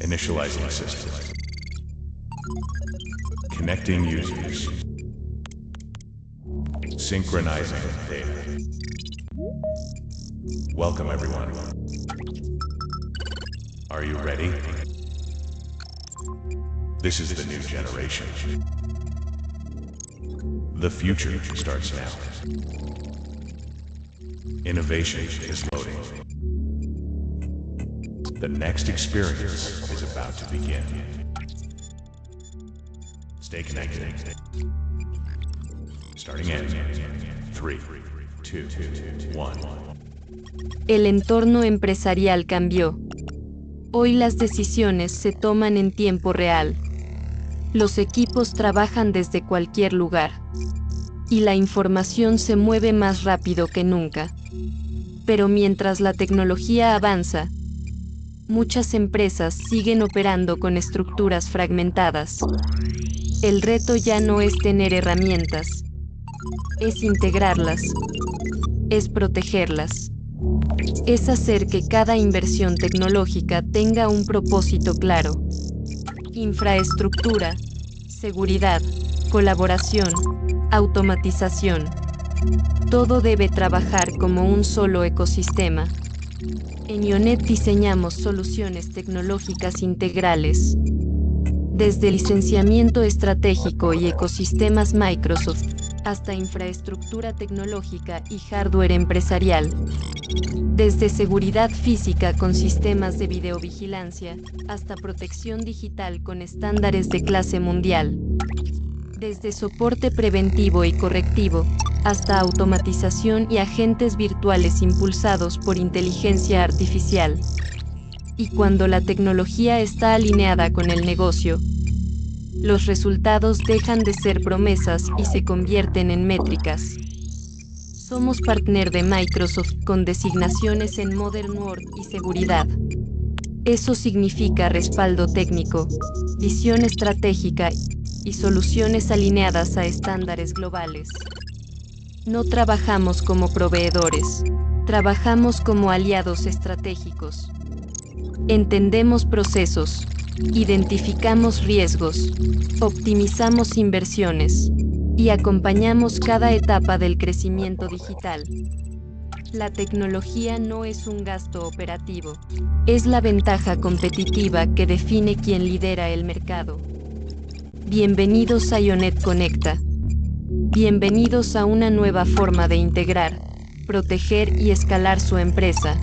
Initializing system. Connecting users. Synchronizing data. Welcome everyone. Are you ready? This is the new generation. The future starts now. Innovation is loading. The next experience is about to begin. Stay connected. Starting in 3, 2, 1. El entorno empresarial cambió. Hoy las decisiones se toman en tiempo real. Los equipos trabajan desde cualquier lugar. Y la información se mueve más rápido que nunca. Pero mientras la tecnología avanza, muchas empresas siguen operando con estructuras fragmentadas. El reto ya no es tener herramientas, es integrarlas, es protegerlas, es hacer que cada inversión tecnológica tenga un propósito claro. Infraestructura, seguridad, colaboración, automatización. Todo debe trabajar como un solo ecosistema. En IONET diseñamos soluciones tecnológicas integrales. Desde licenciamiento estratégico y ecosistemas Microsoft, hasta infraestructura tecnológica y hardware empresarial. Desde seguridad física con sistemas de videovigilancia, hasta protección digital con estándares de clase mundial. Desde soporte preventivo y correctivo, hasta automatización y agentes virtuales impulsados por inteligencia artificial. Y cuando la tecnología está alineada con el negocio, los resultados dejan de ser promesas y se convierten en métricas. Somos partner de Microsoft con designaciones en Modern Work y seguridad. Eso significa respaldo técnico, visión estratégica y soluciones alineadas a estándares globales. No trabajamos como proveedores, trabajamos como aliados estratégicos. Entendemos procesos, identificamos riesgos, optimizamos inversiones y acompañamos cada etapa del crecimiento digital. La tecnología no es un gasto operativo, es la ventaja competitiva que define quién lidera el mercado. Bienvenidos a IONET Conecta. Bienvenidos a una nueva forma de integrar, proteger y escalar su empresa.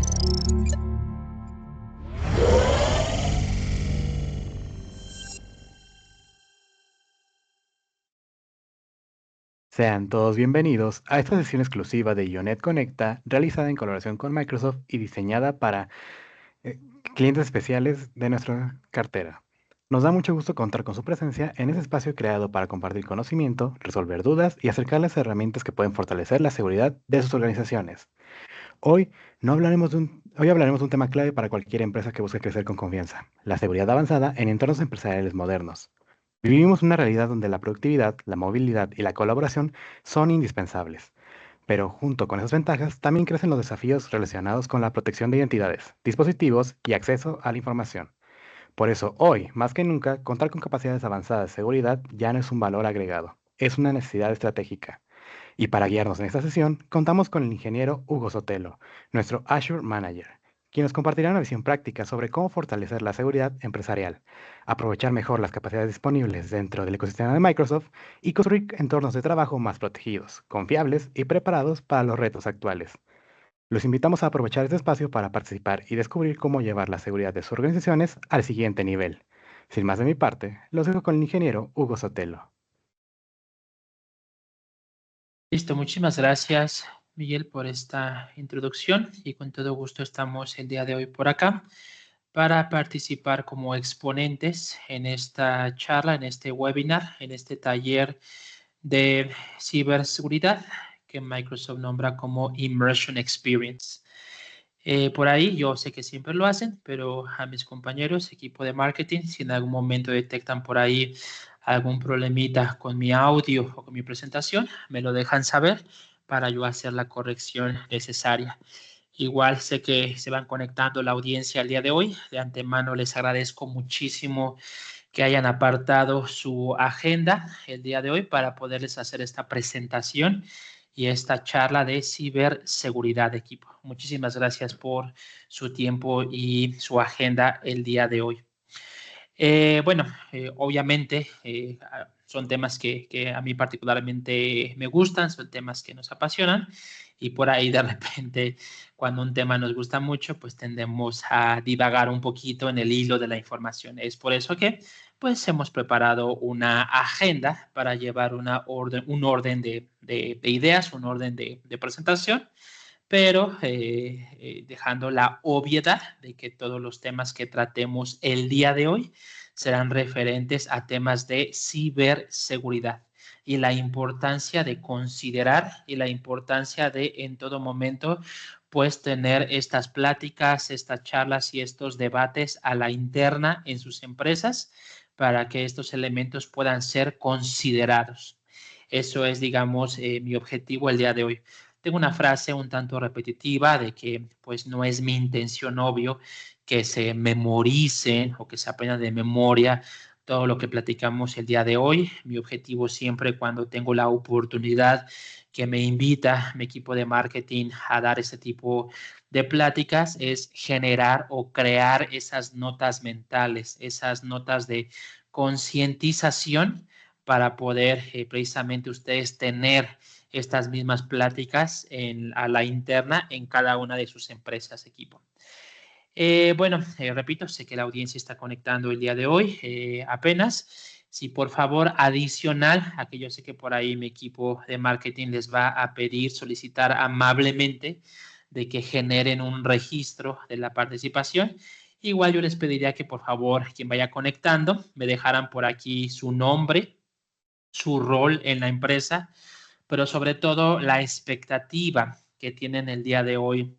Sean todos bienvenidos a esta sesión exclusiva de IONET Conecta, realizada en colaboración con Microsoft y diseñada para clientes especiales de nuestra cartera. Nos da mucho gusto contar con su presencia en este espacio creado para compartir conocimiento, resolver dudas y acercarles herramientas que pueden fortalecer la seguridad de sus organizaciones. Hoy hablaremos de un tema clave para cualquier empresa que busque crecer con confianza: la seguridad avanzada en entornos empresariales modernos. Vivimos una realidad donde la productividad, la movilidad y la colaboración son indispensables. Pero junto con esas ventajas, también crecen los desafíos relacionados con la protección de identidades, dispositivos y acceso a la información. Por eso, hoy, más que nunca, contar con capacidades avanzadas de seguridad ya no es un valor agregado, es una necesidad estratégica. Y para guiarnos en esta sesión, contamos con el ingeniero Hugo Sotelo, nuestro Azure Manager, quien nos compartirá una visión práctica sobre cómo fortalecer la seguridad empresarial, aprovechar mejor las capacidades disponibles dentro del ecosistema de Microsoft y construir entornos de trabajo más protegidos, confiables y preparados para los retos actuales. Los invitamos a aprovechar este espacio para participar y descubrir cómo llevar la seguridad de sus organizaciones al siguiente nivel. Sin más de mi parte, los dejo con el ingeniero Hugo Sotelo. Listo, muchísimas gracias, Miguel, por esta introducción y con todo gusto estamos el día de hoy por acá para participar como exponentes en esta charla, en este webinar, en este taller de ciberseguridad que Microsoft nombra como Immersion Experience. Por ahí yo sé que siempre lo hacen, pero a mis compañeros, equipo de marketing, si en algún momento detectan por ahí algún problemita con mi audio o con mi presentación, me lo dejan saber para yo hacer la corrección necesaria. Igual sé que se van conectando la audiencia el día de hoy. De antemano les agradezco muchísimo que hayan apartado su agenda el día de hoy para poderles hacer esta presentación y esta charla de ciberseguridad, equipo. Muchísimas gracias por su tiempo y su agenda el día de hoy. Obviamente son temas que a mí particularmente me gustan, son temas que nos apasionan y por ahí de repente cuando un tema nos gusta mucho pues tendemos a divagar un poquito en el hilo de la información. Es por eso que pues hemos preparado una agenda para llevar un orden de ideas, un orden de presentación, pero dejando la obviedad de que todos los temas que tratemos el día de hoy serán referentes a temas de ciberseguridad y la importancia de considerar y la importancia de en todo momento pues tener estas pláticas, estas charlas y estos debates a la interna en sus empresas para que estos elementos puedan ser considerados. Eso es, digamos, mi objetivo el día de hoy. Tengo una frase un tanto repetitiva de que pues no es mi intención, obvio, que se memoricen o que se aprendan de memoria todo lo que platicamos el día de hoy. Mi objetivo siempre cuando tengo la oportunidad que me invita mi equipo de marketing a dar este tipo de pláticas es generar o crear esas notas mentales, esas notas de concientización para poder precisamente ustedes tener estas mismas pláticas a la interna en cada una de sus empresas, equipo. Repito, sé que la audiencia está conectando el día de hoy, apenas. Si por favor, adicional, a que yo sé que por ahí mi equipo de marketing les va a pedir, solicitar amablemente de que generen un registro de la participación. Igual yo les pediría que por favor, quien vaya conectando, me dejaran por aquí su nombre, su rol en la empresa, pero sobre todo la expectativa que tienen el día de hoy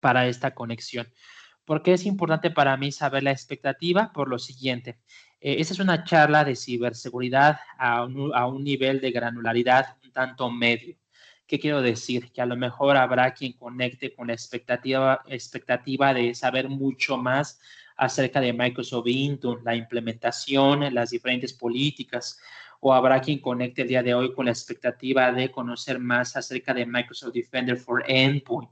para esta conexión. ¿Por qué es importante para mí saber la expectativa? Por lo siguiente, esta es una charla de ciberseguridad a un nivel de granularidad un tanto medio. ¿Qué quiero decir? Que a lo mejor habrá quien conecte con la expectativa de saber mucho más acerca de Microsoft Intune, la implementación, las diferentes políticas, o habrá quien conecte el día de hoy con la expectativa de conocer más acerca de Microsoft Defender for Endpoint,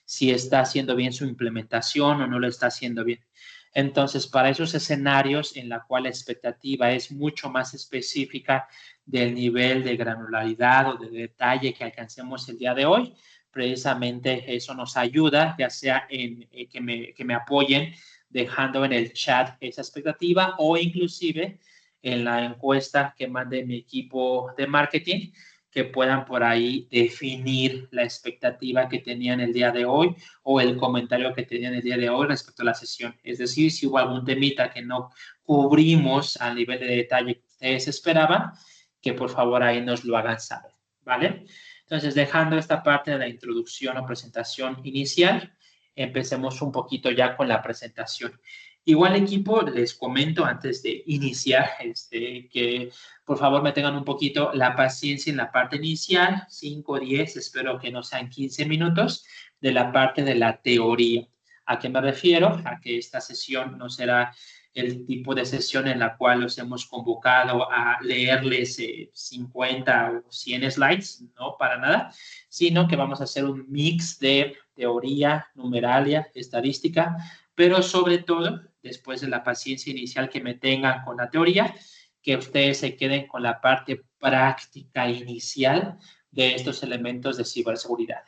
si está haciendo bien su implementación o no lo está haciendo bien. Entonces, para esos escenarios en la cual la expectativa es mucho más específica del nivel de granularidad o de detalle que alcancemos el día de hoy, precisamente eso nos ayuda, ya sea en que me apoyen dejando en el chat esa expectativa o inclusive en la encuesta que mande mi equipo de marketing, que puedan por ahí definir la expectativa que tenían el día de hoy o el comentario que tenían el día de hoy respecto a la sesión. Es decir, si hubo algún temita que no cubrimos al nivel de detalle que ustedes esperaban, que por favor ahí nos lo hagan saber, ¿vale? Entonces, dejando esta parte de la introducción o presentación inicial, empecemos un poquito ya con la presentación. Igual, equipo, les comento antes de iniciar que por favor me tengan un poquito la paciencia en la parte inicial, 5, 10, espero que no sean 15 minutos, de la parte de la teoría. ¿A qué me refiero? A que esta sesión no será el tipo de sesión en la cual los hemos convocado a leerles 50 o 100 slides, no para nada, sino que vamos a hacer un mix de teoría, numeralia, estadística, pero sobre todo, después de la paciencia inicial que me tengan con la teoría, que ustedes se queden con la parte práctica inicial de estos elementos de ciberseguridad.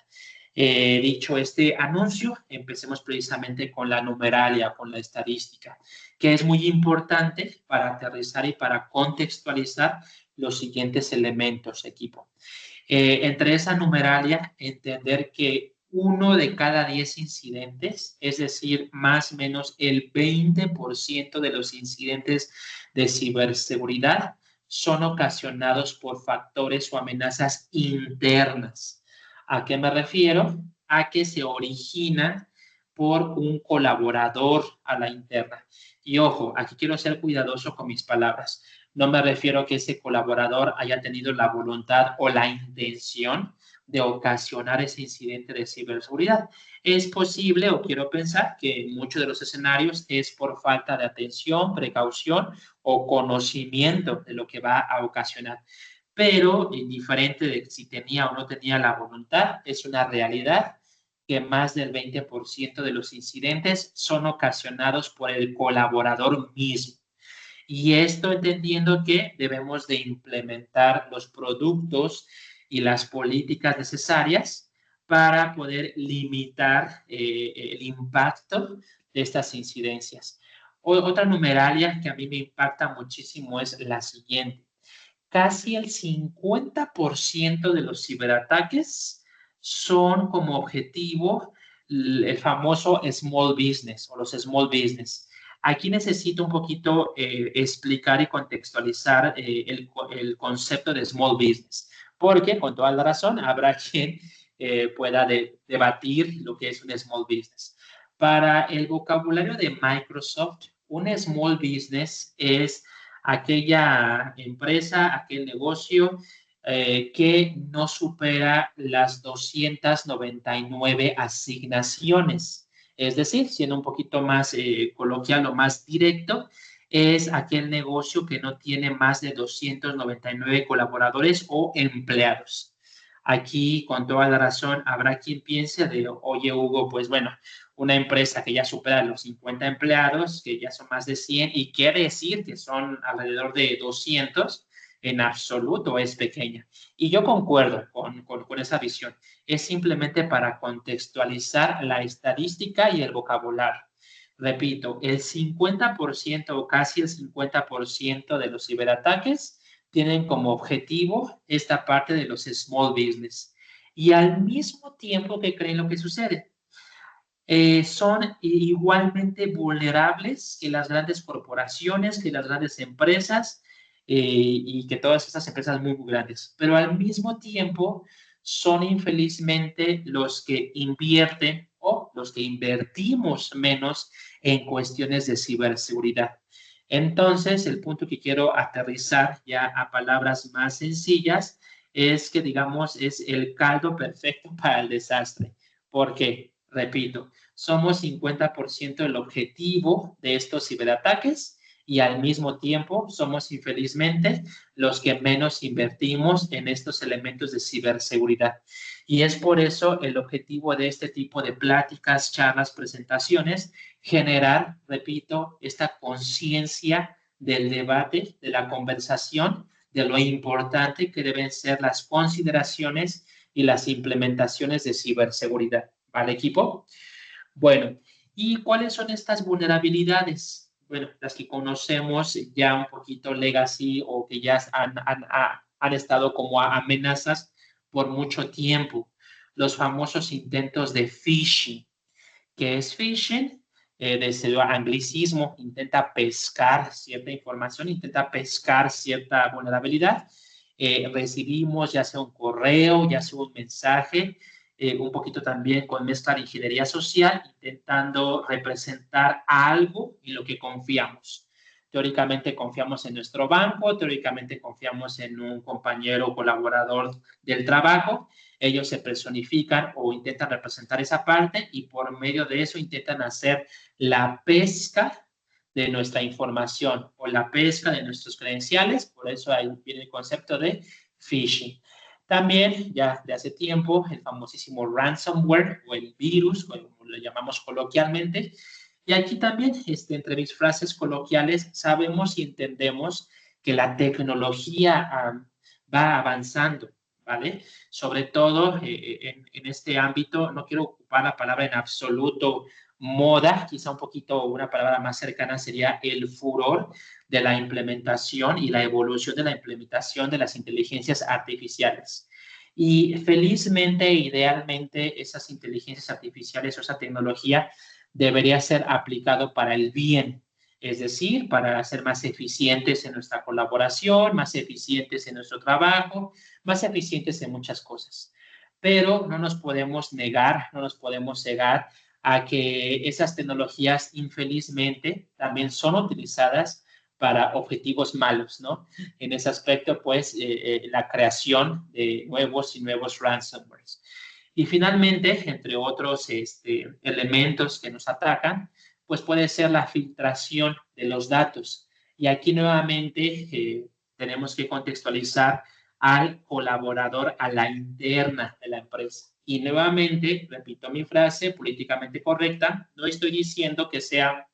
Dicho este anuncio, empecemos precisamente con la numeralia, con la estadística, que es muy importante para aterrizar y para contextualizar los siguientes elementos, equipo. Entre esa numeralia, entender que 1 de cada 10 incidentes, es decir, más o menos el 20% de los incidentes de ciberseguridad son ocasionados por factores o amenazas internas. ¿A qué me refiero? A que se origina por un colaborador a la interna. Y ojo, aquí quiero ser cuidadoso con mis palabras. No me refiero a que ese colaborador haya tenido la voluntad o la intención de ocasionar ese incidente de ciberseguridad. Es posible, o quiero pensar, que en muchos de los escenarios es por falta de atención, precaución o conocimiento de lo que va a ocasionar. Pero, indiferente de si tenía o no tenía la voluntad, es una realidad que más del 20% de los incidentes son ocasionados por el colaborador mismo. Y esto entendiendo que debemos de implementar los productos y las políticas necesarias para poder limitar el impacto de estas incidencias. Otra numeralia que a mí me impacta muchísimo es la siguiente. Casi el 50% de los ciberataques son como objetivo el famoso small business o los small business. Aquí necesito un poquito explicar y contextualizar el concepto de small business, porque con toda la razón habrá quien pueda debatir lo que es un small business. Para el vocabulario de Microsoft, un small business es aquella empresa, aquel negocio que no supera las 299 asignaciones. Es decir, siendo un poquito más coloquial o más directo, es aquel negocio que no tiene más de 299 colaboradores o empleados. Aquí, con toda la razón, habrá quien piense de, oye, Hugo, pues bueno, una empresa que ya supera los 50 empleados, que ya son más de 100, y quiere decir que son alrededor de 200, en absoluto es pequeña. Y yo concuerdo con esa visión. Es simplemente para contextualizar la estadística y el vocabulario. Repito, el 50% o casi el 50% de los ciberataques tienen como objetivo esta parte de los small business. Y al mismo tiempo que creen lo que sucede, son igualmente vulnerables que las grandes corporaciones, que las grandes empresas y que todas estas empresas muy grandes. Pero al mismo tiempo son infelizmente los que invierten o los que invertimos menos en cuestiones de ciberseguridad. Entonces, el punto que quiero aterrizar ya a palabras más sencillas es que, digamos, es el caldo perfecto para el desastre. ¿Por qué? Repito, somos 50% el objetivo de estos ciberataques y al mismo tiempo somos infelizmente los que menos invertimos en estos elementos de ciberseguridad. Y es por eso el objetivo de este tipo de pláticas, charlas, presentaciones, generar, repito, esta conciencia del debate, de la conversación, de lo importante que deben ser las consideraciones y las implementaciones de ciberseguridad. ¿Vale, equipo? Bueno, ¿y cuáles son estas vulnerabilidades? Bueno, las que conocemos ya un poquito legacy o que ya han estado como amenazas por mucho tiempo. Los famosos intentos de phishing. ¿Qué es phishing? Desde el anglicismo, intenta pescar cierta información, intenta pescar cierta vulnerabilidad. Recibimos ya sea un correo, ya sea un mensaje, un poquito también con mezcla de ingeniería social, intentando representar algo en lo que confiamos. Teóricamente confiamos en nuestro banco, teóricamente confiamos en un compañero o colaborador del trabajo. Ellos se personifican o intentan representar esa parte y por medio de eso intentan hacer la pesca de nuestra información o la pesca de nuestros credenciales. Por eso ahí viene el concepto de phishing. También, ya de hace tiempo, el famosísimo ransomware o el virus, como lo llamamos coloquialmente. Y aquí también, entre mis frases coloquiales, sabemos y entendemos que la tecnología va avanzando, ¿vale? Sobre todo en este ámbito, no quiero ocupar la palabra en absoluto moda, quizá un poquito una palabra más cercana sería el furor de la implementación y la evolución de la implementación de las inteligencias artificiales. Y felizmente, idealmente, esas inteligencias artificiales o esa tecnología debería ser aplicado para el bien, es decir, para ser más eficientes en nuestra colaboración, más eficientes en nuestro trabajo, más eficientes en muchas cosas. Pero no nos podemos negar, no nos podemos cegar a que esas tecnologías infelizmente también son utilizadas para objetivos malos, ¿no? En ese aspecto, pues, la creación de nuevos y nuevos ransomwares. Y finalmente, entre otros elementos que nos atacan, pues puede ser la filtración de los datos. Y aquí nuevamente tenemos que contextualizar al colaborador a la interna de la empresa. Y nuevamente, repito mi frase políticamente correcta, no estoy diciendo que sea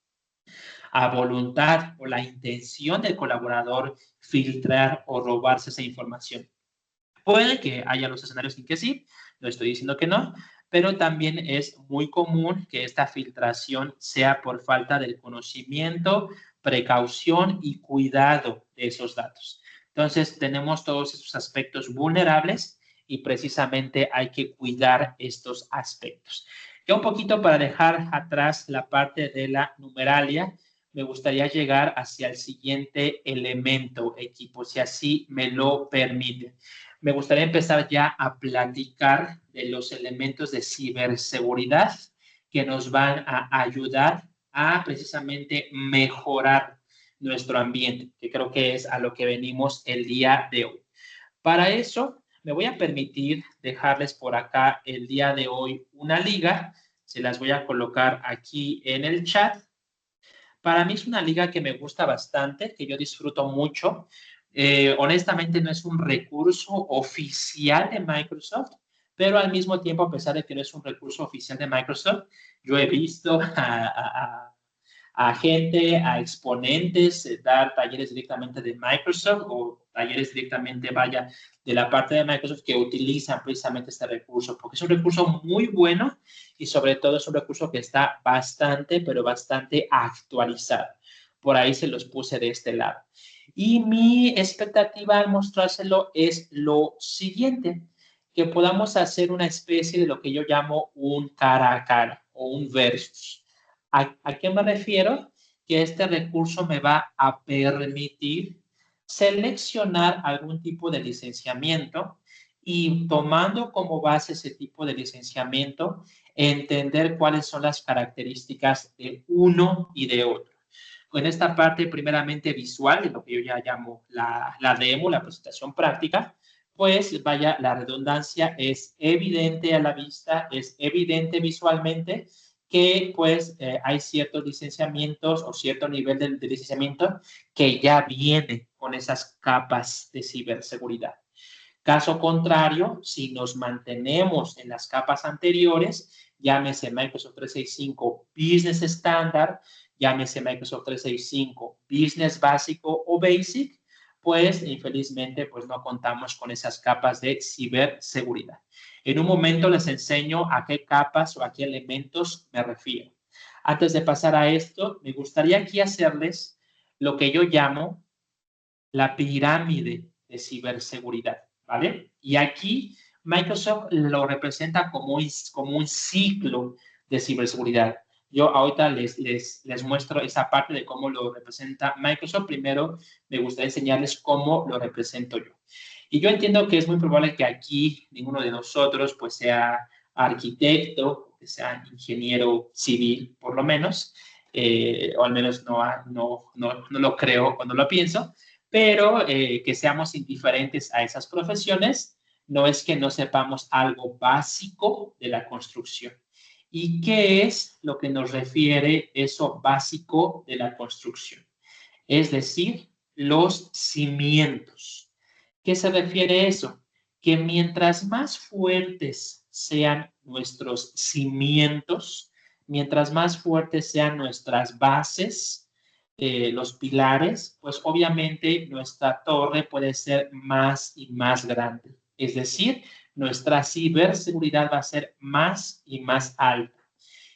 a voluntad o la intención del colaborador filtrar o robarse esa información. Puede que haya los escenarios en que sí, no estoy diciendo que no, pero también es muy común que esta filtración sea por falta del conocimiento, precaución y cuidado de esos datos. Entonces, tenemos todos esos aspectos vulnerables y precisamente hay que cuidar estos aspectos. Ya un poquito para dejar atrás la parte de la numeralia, me gustaría llegar hacia el siguiente elemento, equipo, si así me lo permite. Me gustaría empezar ya a platicar de los elementos de ciberseguridad que nos van a ayudar a precisamente mejorar nuestro ambiente, que creo que es a lo que venimos el día de hoy. Para eso, me voy a permitir dejarles por acá el día de hoy una liga. Se las voy a colocar aquí en el chat. Para mí es una liga que me gusta bastante, que yo disfruto mucho. Honestamente no es un recurso oficial de Microsoft, pero al mismo tiempo, a pesar de que no es un recurso oficial de Microsoft, yo he visto a gente, a exponentes, dar talleres directamente de Microsoft o talleres directamente, vaya, de la parte de Microsoft que utilizan precisamente este recurso, porque es un recurso muy bueno y sobre todo es un recurso que está bastante, pero bastante actualizado. Por ahí se los puse de este lado. Y mi expectativa al mostrárselo es lo siguiente, que podamos hacer una especie de lo que yo llamo un cara a cara o un versus. ¿A qué me refiero? Que este recurso me va a permitir seleccionar algún tipo de licenciamiento y tomando como base ese tipo de licenciamiento, entender cuáles son las características de uno y de otro. En esta parte primeramente visual, de lo que yo ya llamo la demo, la presentación práctica, pues vaya, la redundancia es evidente a la vista, es evidente visualmente, que pues hay ciertos licenciamientos o cierto nivel de licenciamiento que ya viene con esas capas de ciberseguridad. Caso contrario, si nos mantenemos en las capas anteriores, llámese Microsoft 365 Business Standard, llámese Microsoft 365 Business Básico o Basic, pues infelizmente pues no contamos con esas capas de ciberseguridad. En un momento les enseño a qué capas o a qué elementos me refiero. Antes de pasar a esto, me gustaría aquí hacerles lo que yo llamo la pirámide de ciberseguridad, ¿vale? Y aquí Microsoft lo representa como un ciclo de ciberseguridad. Yo ahorita les muestro esa parte de cómo lo representa Microsoft. Primero, me gustaría enseñarles cómo lo represento yo. Y yo entiendo que es muy probable que aquí ninguno de nosotros pues sea arquitecto, que sea ingeniero civil, por lo menos, o al menos no lo creo cuando lo pienso, pero que seamos indiferentes a esas profesiones no es que no sepamos algo básico de la construcción. ¿Y qué es lo que nos refiere eso básico de la construcción? Es decir, los cimientos. ¿Qué se refiere a eso? Que mientras más fuertes sean nuestros cimientos, mientras más fuertes sean nuestras bases, los pilares, pues obviamente nuestra torre puede ser más y más grande. Es decir, nuestra ciberseguridad va a ser más y más alta.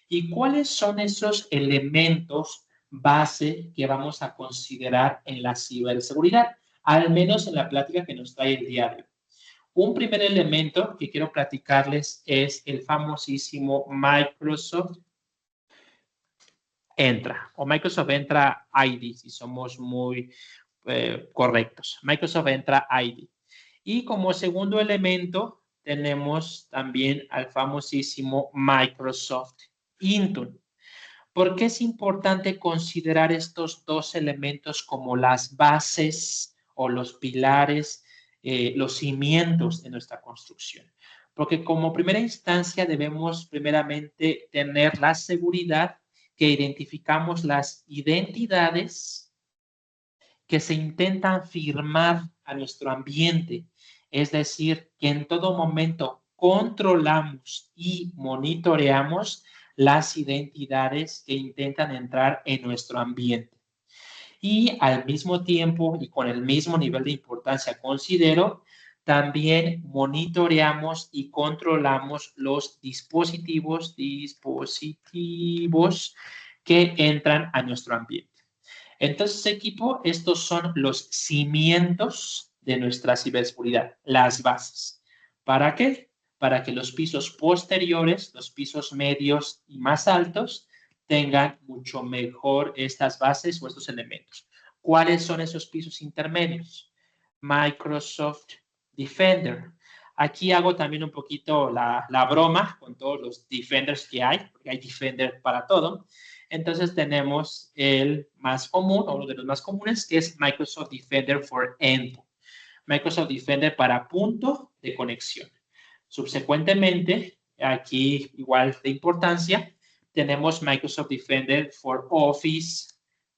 ¿Y cuáles son esos elementos base que vamos a considerar en la ciberseguridad? Al menos en la plática que nos trae el día de hoy. Un primer elemento que quiero platicarles es el famosísimo Microsoft Entra o Microsoft Entra ID, si somos muy correctos. Microsoft Entra ID. Y como segundo elemento tenemos también al famosísimo Microsoft Intune. ¿Por qué es importante considerar estos dos elementos como las bases o los pilares, los cimientos de nuestra construcción? Porque como primera instancia debemos primeramente tener la seguridad que identificamos las identidades que se intentan firmar a nuestro ambiente. Es decir, que en todo momento controlamos y monitoreamos las identidades que intentan entrar en nuestro ambiente. Y al mismo tiempo y con el mismo nivel de importancia, considero, también monitoreamos y controlamos los dispositivos que entran a nuestro ambiente. Entonces, equipo, estos son los cimientos de nuestra ciberseguridad, las bases. ¿Para qué? Para que los pisos posteriores, los pisos medios y más altos, tengan mucho mejor estas bases o estos elementos. ¿Cuáles son esos pisos intermedios? Microsoft Defender. Aquí hago también un poquito la broma con todos los Defenders que hay, porque hay Defender para todo. Entonces tenemos el más común, o uno de los más comunes, que es Microsoft Defender for Endpoint. Microsoft Defender para punto de conexión. Subsecuentemente, aquí igual de importancia, tenemos Microsoft Defender for Office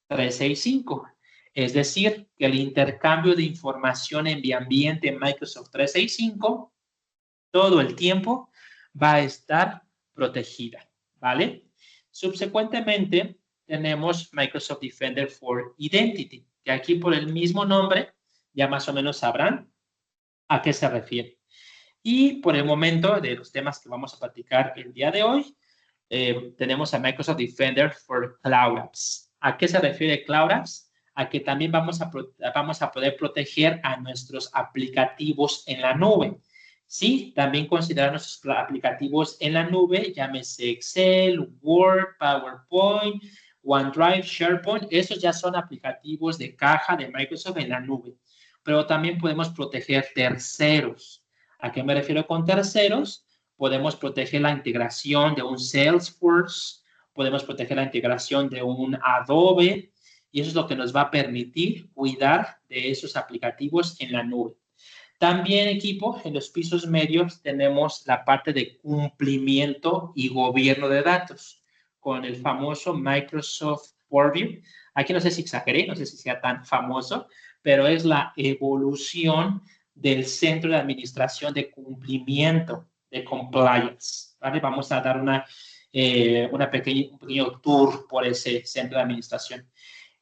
365. Es decir, que el intercambio de información en mi ambiente Microsoft 365 todo el tiempo va a estar protegida, ¿vale? Subsecuentemente, tenemos Microsoft Defender for Identity, que aquí por el mismo nombre ya más o menos sabrán a qué se refiere. Y por el momento de los temas que vamos a platicar el día de hoy, tenemos a Microsoft Defender for Cloud Apps. ¿A qué se refiere Cloud Apps? A que también vamos a poder proteger a nuestros aplicativos en la nube. Sí, también considerar nuestros aplicativos en la nube, llámese Excel, Word, PowerPoint, OneDrive, SharePoint. Esos ya son aplicativos de caja de Microsoft en la nube. Pero también podemos proteger terceros. ¿A qué me refiero con terceros? Podemos proteger la integración de un Salesforce, podemos proteger la integración de un Adobe, y eso es lo que nos va a permitir cuidar de esos aplicativos en la nube. También, equipo, en los pisos medios tenemos la parte de cumplimiento y gobierno de datos, con el famoso Microsoft Purview. Aquí no sé si exageré, no sé si sea tan famoso, pero es la evolución del Centro de Administración de Cumplimiento, de Compliance, ¿vale? Vamos a dar un pequeño tour por ese Centro de Administración.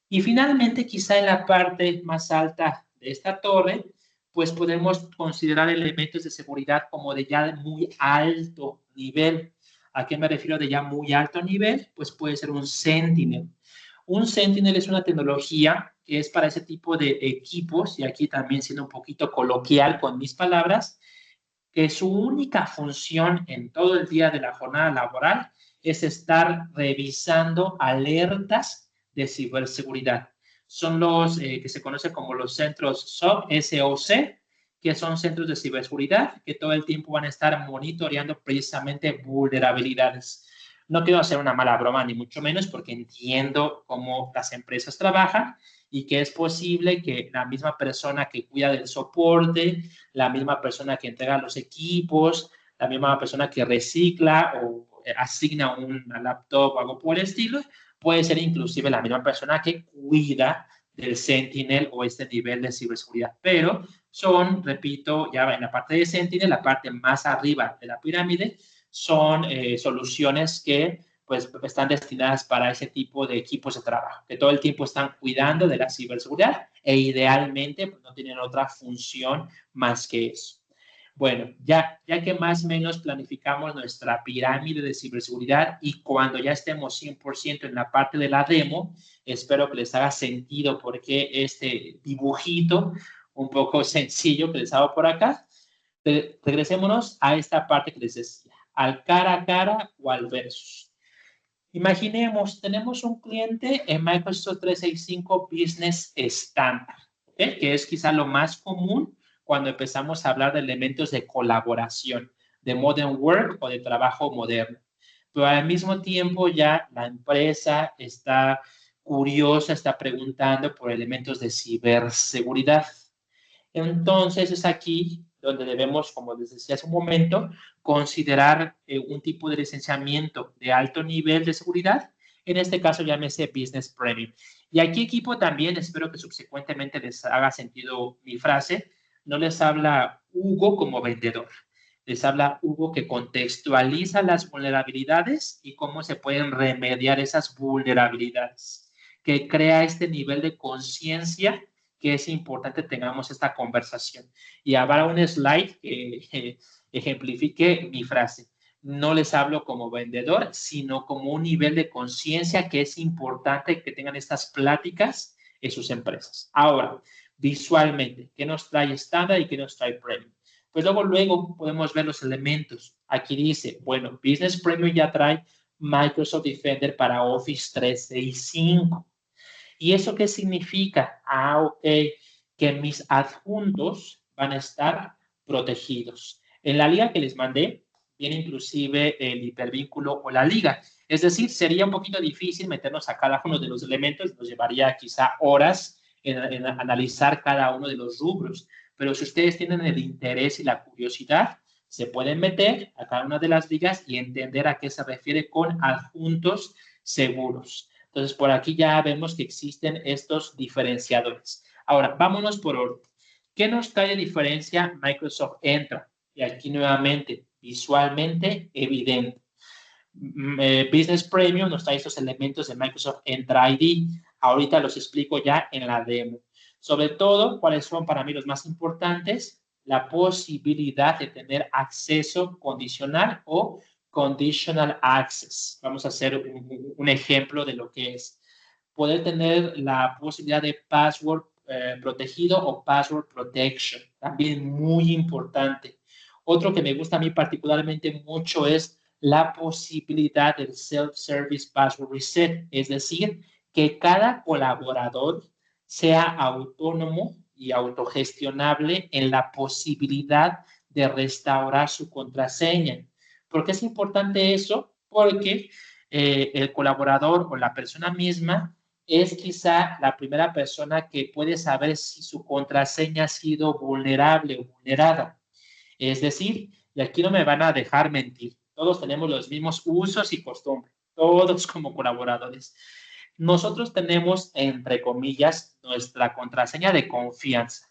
Y finalmente, quizá en la parte más alta de esta torre, pues podemos considerar elementos de seguridad como de ya muy alto nivel. ¿A qué me refiero de ya muy alto nivel? Pues puede ser un Sentinel. Un Sentinel es una tecnología que es para ese tipo de equipos, y aquí también siendo un poquito coloquial con mis palabras, que su única función en todo el día de la jornada laboral es estar revisando alertas de ciberseguridad. Son los que se conocen como los centros SOC, que son centros de ciberseguridad que todo el tiempo van a estar monitoreando precisamente vulnerabilidades. No quiero hacer una mala broma, ni mucho menos, porque entiendo cómo las empresas trabajan y que es posible que la misma persona que cuida del soporte, la misma persona que entrega los equipos, la misma persona que recicla o asigna una laptop o algo por el estilo, puede ser inclusive la misma persona que cuida del Sentinel o este nivel de ciberseguridad. Pero son, repito, ya en la parte de Sentinel, la parte más arriba de la pirámide, son soluciones que pues están destinadas para ese tipo de equipos de trabajo, que todo el tiempo están cuidando de la ciberseguridad e idealmente pues, no tienen otra función más que eso. Bueno, ya que más o menos planificamos nuestra pirámide de ciberseguridad y cuando ya estemos 100% en la parte de la demo, espero que les haga sentido por qué este dibujito un poco sencillo que les hago por acá. Regresémonos a esta parte que les decía, al cara a cara o al versus. Imaginemos, tenemos un cliente en Microsoft 365 Business Standard, ¿okay? Que es quizá lo más común cuando empezamos a hablar de elementos de colaboración, de modern work o de trabajo moderno. pero al mismo tiempo ya la empresa está curiosa, está preguntando por elementos de ciberseguridad. Entonces es aquí donde debemos, como les decía hace un momento, considerar un tipo de licenciamiento de alto nivel de seguridad. En este caso, llámese Business Premium. Y aquí, equipo, también espero que subsecuentemente les haga sentido mi frase. No les habla Hugo como vendedor. Les habla Hugo que contextualiza las vulnerabilidades y cómo se pueden remediar esas vulnerabilidades. Que crea este nivel de conciencia que es importante tengamos esta conversación. Y habrá un slide que ejemplifique mi frase. No les hablo como vendedor, sino como un nivel de conciencia que es importante que tengan estas pláticas en sus empresas. Ahora, visualmente, ¿qué nos trae estándar y qué nos trae premium? Pues luego podemos ver los elementos. Aquí dice, bueno, Business Premium ya trae Microsoft Defender para Office 365. ¿Y eso qué significa? Ok, que mis adjuntos van a estar protegidos. En la liga que les mandé, viene inclusive el hipervínculo o la liga. Es decir, sería un poquito difícil meternos a cada uno de los elementos, nos llevaría quizá horas en analizar cada uno de los rubros. Pero si ustedes tienen el interés y la curiosidad, se pueden meter a cada una de las ligas y entender a qué se refiere con adjuntos seguros. Entonces, por aquí ya vemos que existen estos diferenciadores. Ahora, vámonos por orden. ¿Qué nos trae de diferencia Microsoft Entra? Y aquí nuevamente, visualmente evidente. Business Premium nos trae estos elementos de Microsoft Entra ID. Ahorita los explico ya en la demo. Sobre todo, ¿cuáles son para mí los más importantes? La posibilidad de tener acceso condicional o conditional access. Vamos a hacer un ejemplo de lo que es. Poder tener la posibilidad de password protegido o password protection. También muy importante. Otro que me gusta a mí particularmente mucho es la posibilidad del self-service password reset. Es decir, que cada colaborador sea autónomo y autogestionable en la posibilidad de restaurar su contraseña. ¿Por qué es importante eso? Porque el colaborador o la persona misma es quizá la primera persona que puede saber si su contraseña ha sido vulnerable o vulnerada. Es decir, y aquí no me van a dejar mentir, todos tenemos los mismos usos y costumbres, todos como colaboradores. Nosotros tenemos, entre comillas, nuestra contraseña de confianza.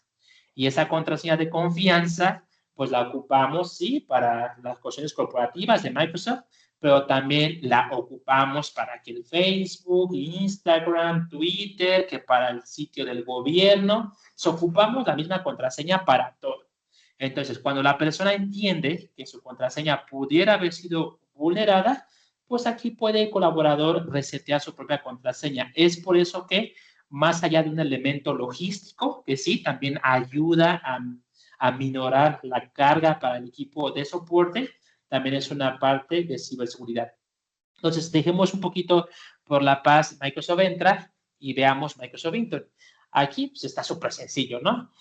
Y esa contraseña de confianza, pues la ocupamos, sí, para las cuestiones corporativas de Microsoft, pero también la ocupamos para que el Facebook, Instagram, Twitter, que para el sitio del gobierno, ocupamos la misma contraseña para todo. Entonces, cuando la persona entiende que su contraseña pudiera haber sido vulnerada, pues aquí puede el colaborador resetear su propia contraseña. Es por eso que, más allá de un elemento logístico, que sí, también ayuda a minorar la carga para el equipo de soporte, también es una parte de ciberseguridad. Entonces, dejemos un poquito por la paz Microsoft Entra y veamos Microsoft Intune. Aquí pues, está súper sencillo, ¿no?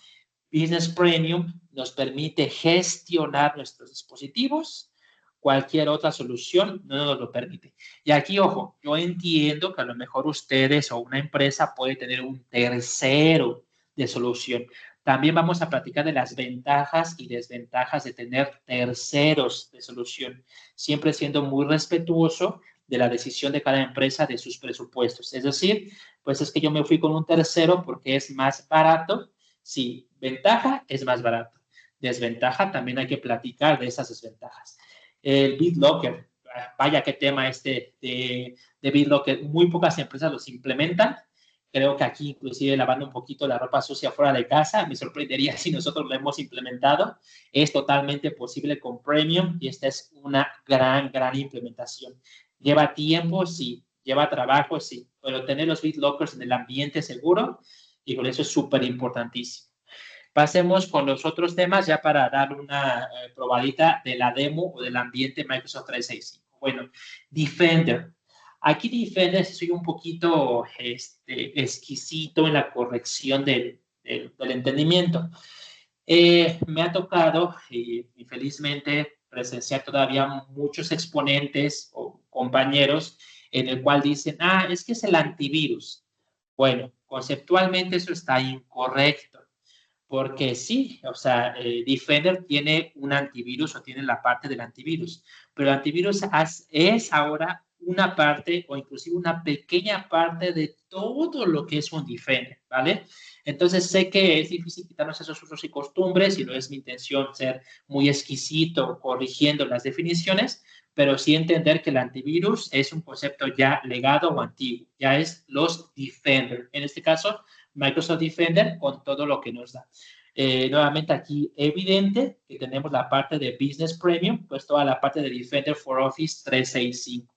Business Premium nos permite gestionar nuestros dispositivos. Cualquier otra solución no nos lo permite. Y aquí, ojo, yo entiendo que a lo mejor ustedes o una empresa puede tener un tercero de solución. También vamos a platicar de las ventajas y desventajas de tener terceros de solución, siempre siendo muy respetuoso de la decisión de cada empresa de sus presupuestos. Es decir, pues es que yo me fui con un tercero porque es más barato. Sí, ventaja es más barato. Desventaja, también hay que platicar de esas desventajas. El BitLocker, vaya qué tema de BitLocker. Muy pocas empresas los implementan. Creo que aquí inclusive lavando un poquito la ropa sucia fuera de casa, me sorprendería si nosotros lo hemos implementado. Es totalmente posible con Premium y esta es una gran implementación. Lleva tiempo, sí. Lleva trabajo, sí. Pero tener los BitLockers en el ambiente seguro, y por eso es súper importantísimo. Pasemos con los otros temas ya para dar una probadita de la demo o del ambiente Microsoft 365. Bueno, Defender. Aquí Defender soy un poquito exquisito en la corrección del entendimiento. Me ha tocado, y felizmente, presenciar todavía muchos exponentes o compañeros en el cual dicen, es que es el antivirus. Bueno, conceptualmente eso está incorrecto. Porque sí, o sea, Defender tiene un antivirus o tiene la parte del antivirus, pero el antivirus es ahora una parte o inclusive una pequeña parte de todo lo que es un Defender, ¿vale? Entonces sé que es difícil quitarnos esos usos y costumbres y no es mi intención ser muy exquisito corrigiendo las definiciones, pero sí entender que el antivirus es un concepto ya legado o antiguo, ya es los Defender. En este caso, Microsoft Defender con todo lo que nos da. Nuevamente aquí evidente que tenemos la parte de Business Premium, pues toda la parte de Defender for Office 365.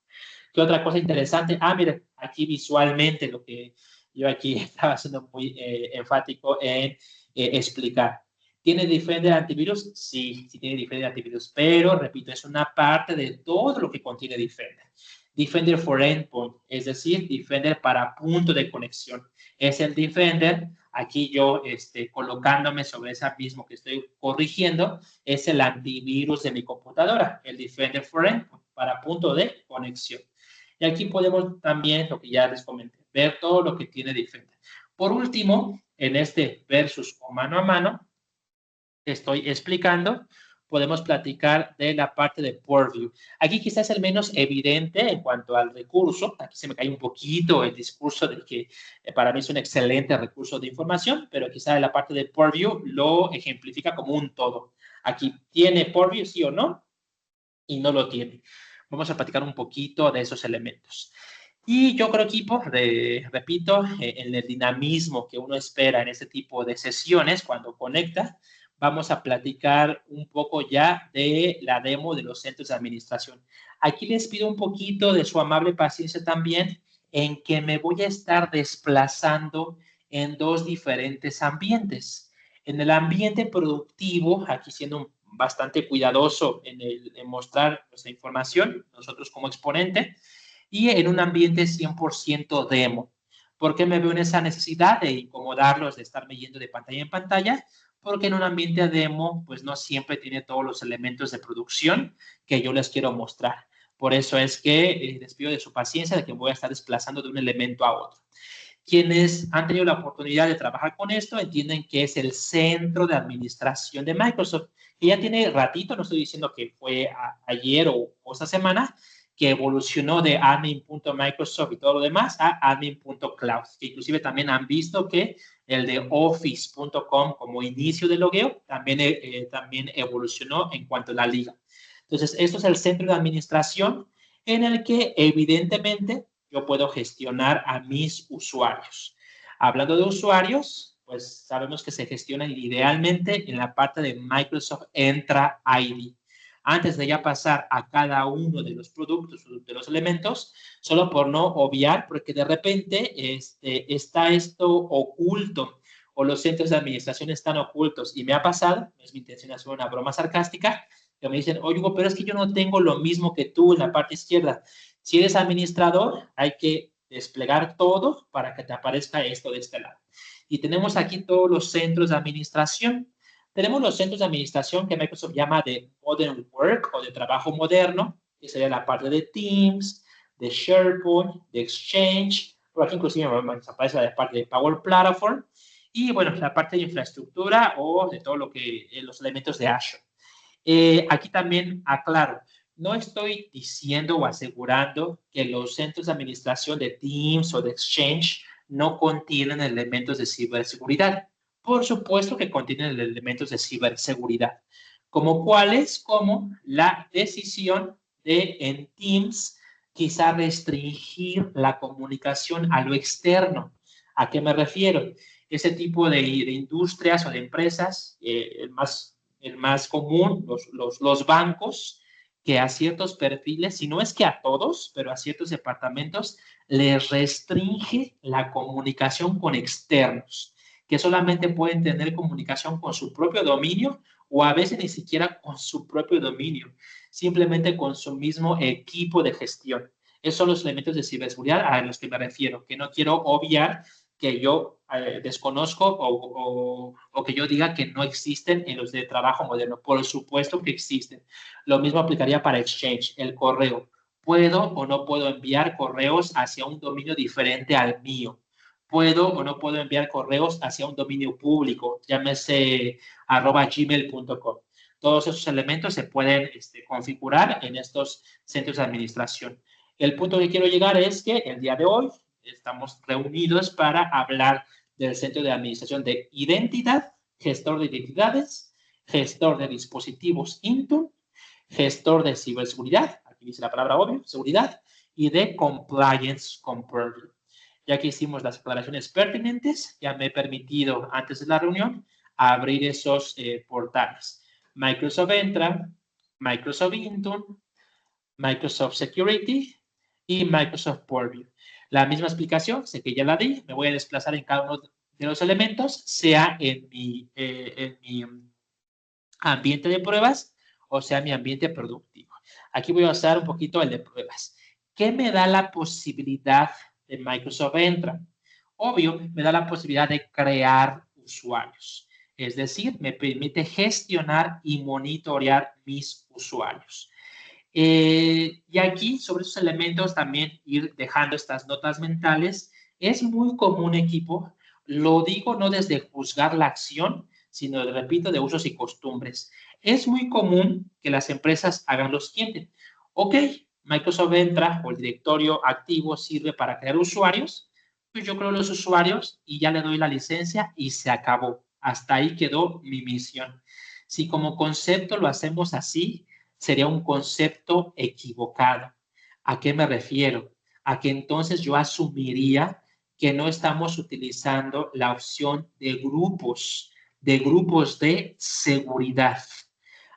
¿Qué otra cosa interesante? Miren, aquí visualmente lo que yo aquí estaba siendo muy enfático en explicar. ¿Tiene Defender antivirus? Sí, sí tiene Defender antivirus, pero repito, es una parte de todo lo que contiene Defender. Defender for Endpoint, es decir, Defender para punto de conexión. Es el Defender, aquí yo colocándome sobre ese mismo que estoy corrigiendo, es el antivirus de mi computadora, el Defender for Endpoint, para punto de conexión. Y aquí podemos también, lo que ya les comenté, ver todo lo que tiene Defender. Por último, en este versus o mano a mano, que estoy explicando, podemos platicar de la parte de Purview. Aquí quizás el menos evidente en cuanto al recurso. Aquí se me cae un poquito el discurso de que para mí es un excelente recurso de información, pero quizás la parte de Purview lo ejemplifica como un todo. Aquí tiene Purview, sí o no, y no lo tiene. Vamos a platicar un poquito de esos elementos. Y yo creo, equipo, repito, en el dinamismo que uno espera en este tipo de sesiones cuando conecta, vamos a platicar un poco ya de la demo de los centros de administración. Aquí les pido un poquito de su amable paciencia también en que me voy a estar desplazando en dos diferentes ambientes. En el ambiente productivo, aquí siendo bastante cuidadoso en mostrar nuestra información, nosotros como exponente, y en un ambiente 100% demo. ¿Por qué me veo en esa necesidad de incomodarlos, de estarme yendo de pantalla en pantalla? Porque en un ambiente demo, pues no siempre tiene todos los elementos de producción que yo les quiero mostrar. Por eso es que les pido de su paciencia de que voy a estar desplazando de un elemento a otro. Quienes han tenido la oportunidad de trabajar con esto entienden que es el centro de administración de Microsoft, que ya tiene ratito, no estoy diciendo que fue ayer o esta semana, que evolucionó de admin.microsoft y todo lo demás a admin.cloud, que inclusive también han visto que el de office.com como inicio de logueo también evolucionó en cuanto a la liga. Entonces, esto es el centro de administración en el que evidentemente yo puedo gestionar a mis usuarios. Hablando de usuarios, pues sabemos que se gestionan idealmente en la parte de Microsoft Entra ID. Antes de ya pasar a cada uno de los productos, de los elementos, solo por no obviar, porque de repente está esto oculto o los centros de administración están ocultos. Y me ha pasado, no es mi intención hacer una broma sarcástica, que me dicen, oye, Hugo, pero es que yo no tengo lo mismo que tú en la parte izquierda. Si eres administrador, hay que desplegar todo para que te aparezca esto de este lado. Y tenemos aquí todos los centros de administración. Tenemos los centros de administración que Microsoft llama de Modern Work o de trabajo moderno, que sería la parte de Teams, de SharePoint, de Exchange. Por aquí inclusive aparece la parte de Power Platform. Y bueno, la parte de infraestructura o de todo lo que los elementos de Azure. Aquí también aclaro, no estoy diciendo o asegurando que los centros de administración de Teams o de Exchange no contienen elementos de ciberseguridad. Por supuesto que contienen elementos de ciberseguridad, como cuáles, como la decisión de en Teams quizá restringir la comunicación a lo externo. ¿A qué me refiero? Ese tipo de industrias o de empresas, el más común, los bancos, que a ciertos perfiles, si no es que a todos, pero a ciertos departamentos, les restringe la comunicación con externos, que solamente pueden tener comunicación con su propio dominio o a veces ni siquiera con su propio dominio, simplemente con su mismo equipo de gestión. Esos son los elementos de ciberseguridad a los que me refiero, que no quiero obviar que yo desconozco o que yo diga que no existen en los de trabajo moderno. Por supuesto que existen. Lo mismo aplicaría para Exchange, el correo. ¿Puedo o no puedo enviar correos hacia un dominio diferente al mío? ¿Puedo o no puedo enviar correos hacia un dominio público? Llámese @gmail.com. Todos esos elementos se pueden configurar en estos centros de administración. El punto que quiero llegar es que el día de hoy estamos reunidos para hablar del centro de administración de identidad, gestor de identidades, gestor de dispositivos Intune, gestor de ciberseguridad, aquí dice la palabra obvio, seguridad, y de compliance con Purview. Ya que hicimos las aclaraciones pertinentes, ya me he permitido antes de la reunión abrir esos portales. Microsoft Entra, Microsoft Intune, Microsoft Security y Microsoft Purview. La misma explicación, sé que ya la di, me voy a desplazar en cada uno de los elementos, sea en mi ambiente de pruebas o sea mi ambiente productivo. Aquí voy a usar un poquito el de pruebas. ¿Qué me da la posibilidad de Microsoft Entra? Obvio, me da la posibilidad de crear usuarios. Es decir, me permite gestionar y monitorear mis usuarios. Y aquí, sobre esos elementos, también ir dejando estas notas mentales. Es muy común, equipo, lo digo no desde juzgar la acción, sino, repito, de usos y costumbres. Es muy común que las empresas hagan lo siguiente. Ok, Microsoft Entra o el directorio activo sirve para crear usuarios. Pues yo creo los usuarios y ya le doy la licencia y se acabó. Hasta ahí quedó mi misión. Si como concepto lo hacemos así, sería un concepto equivocado. ¿A qué me refiero? A que entonces yo asumiría que no estamos utilizando la opción de grupos de seguridad.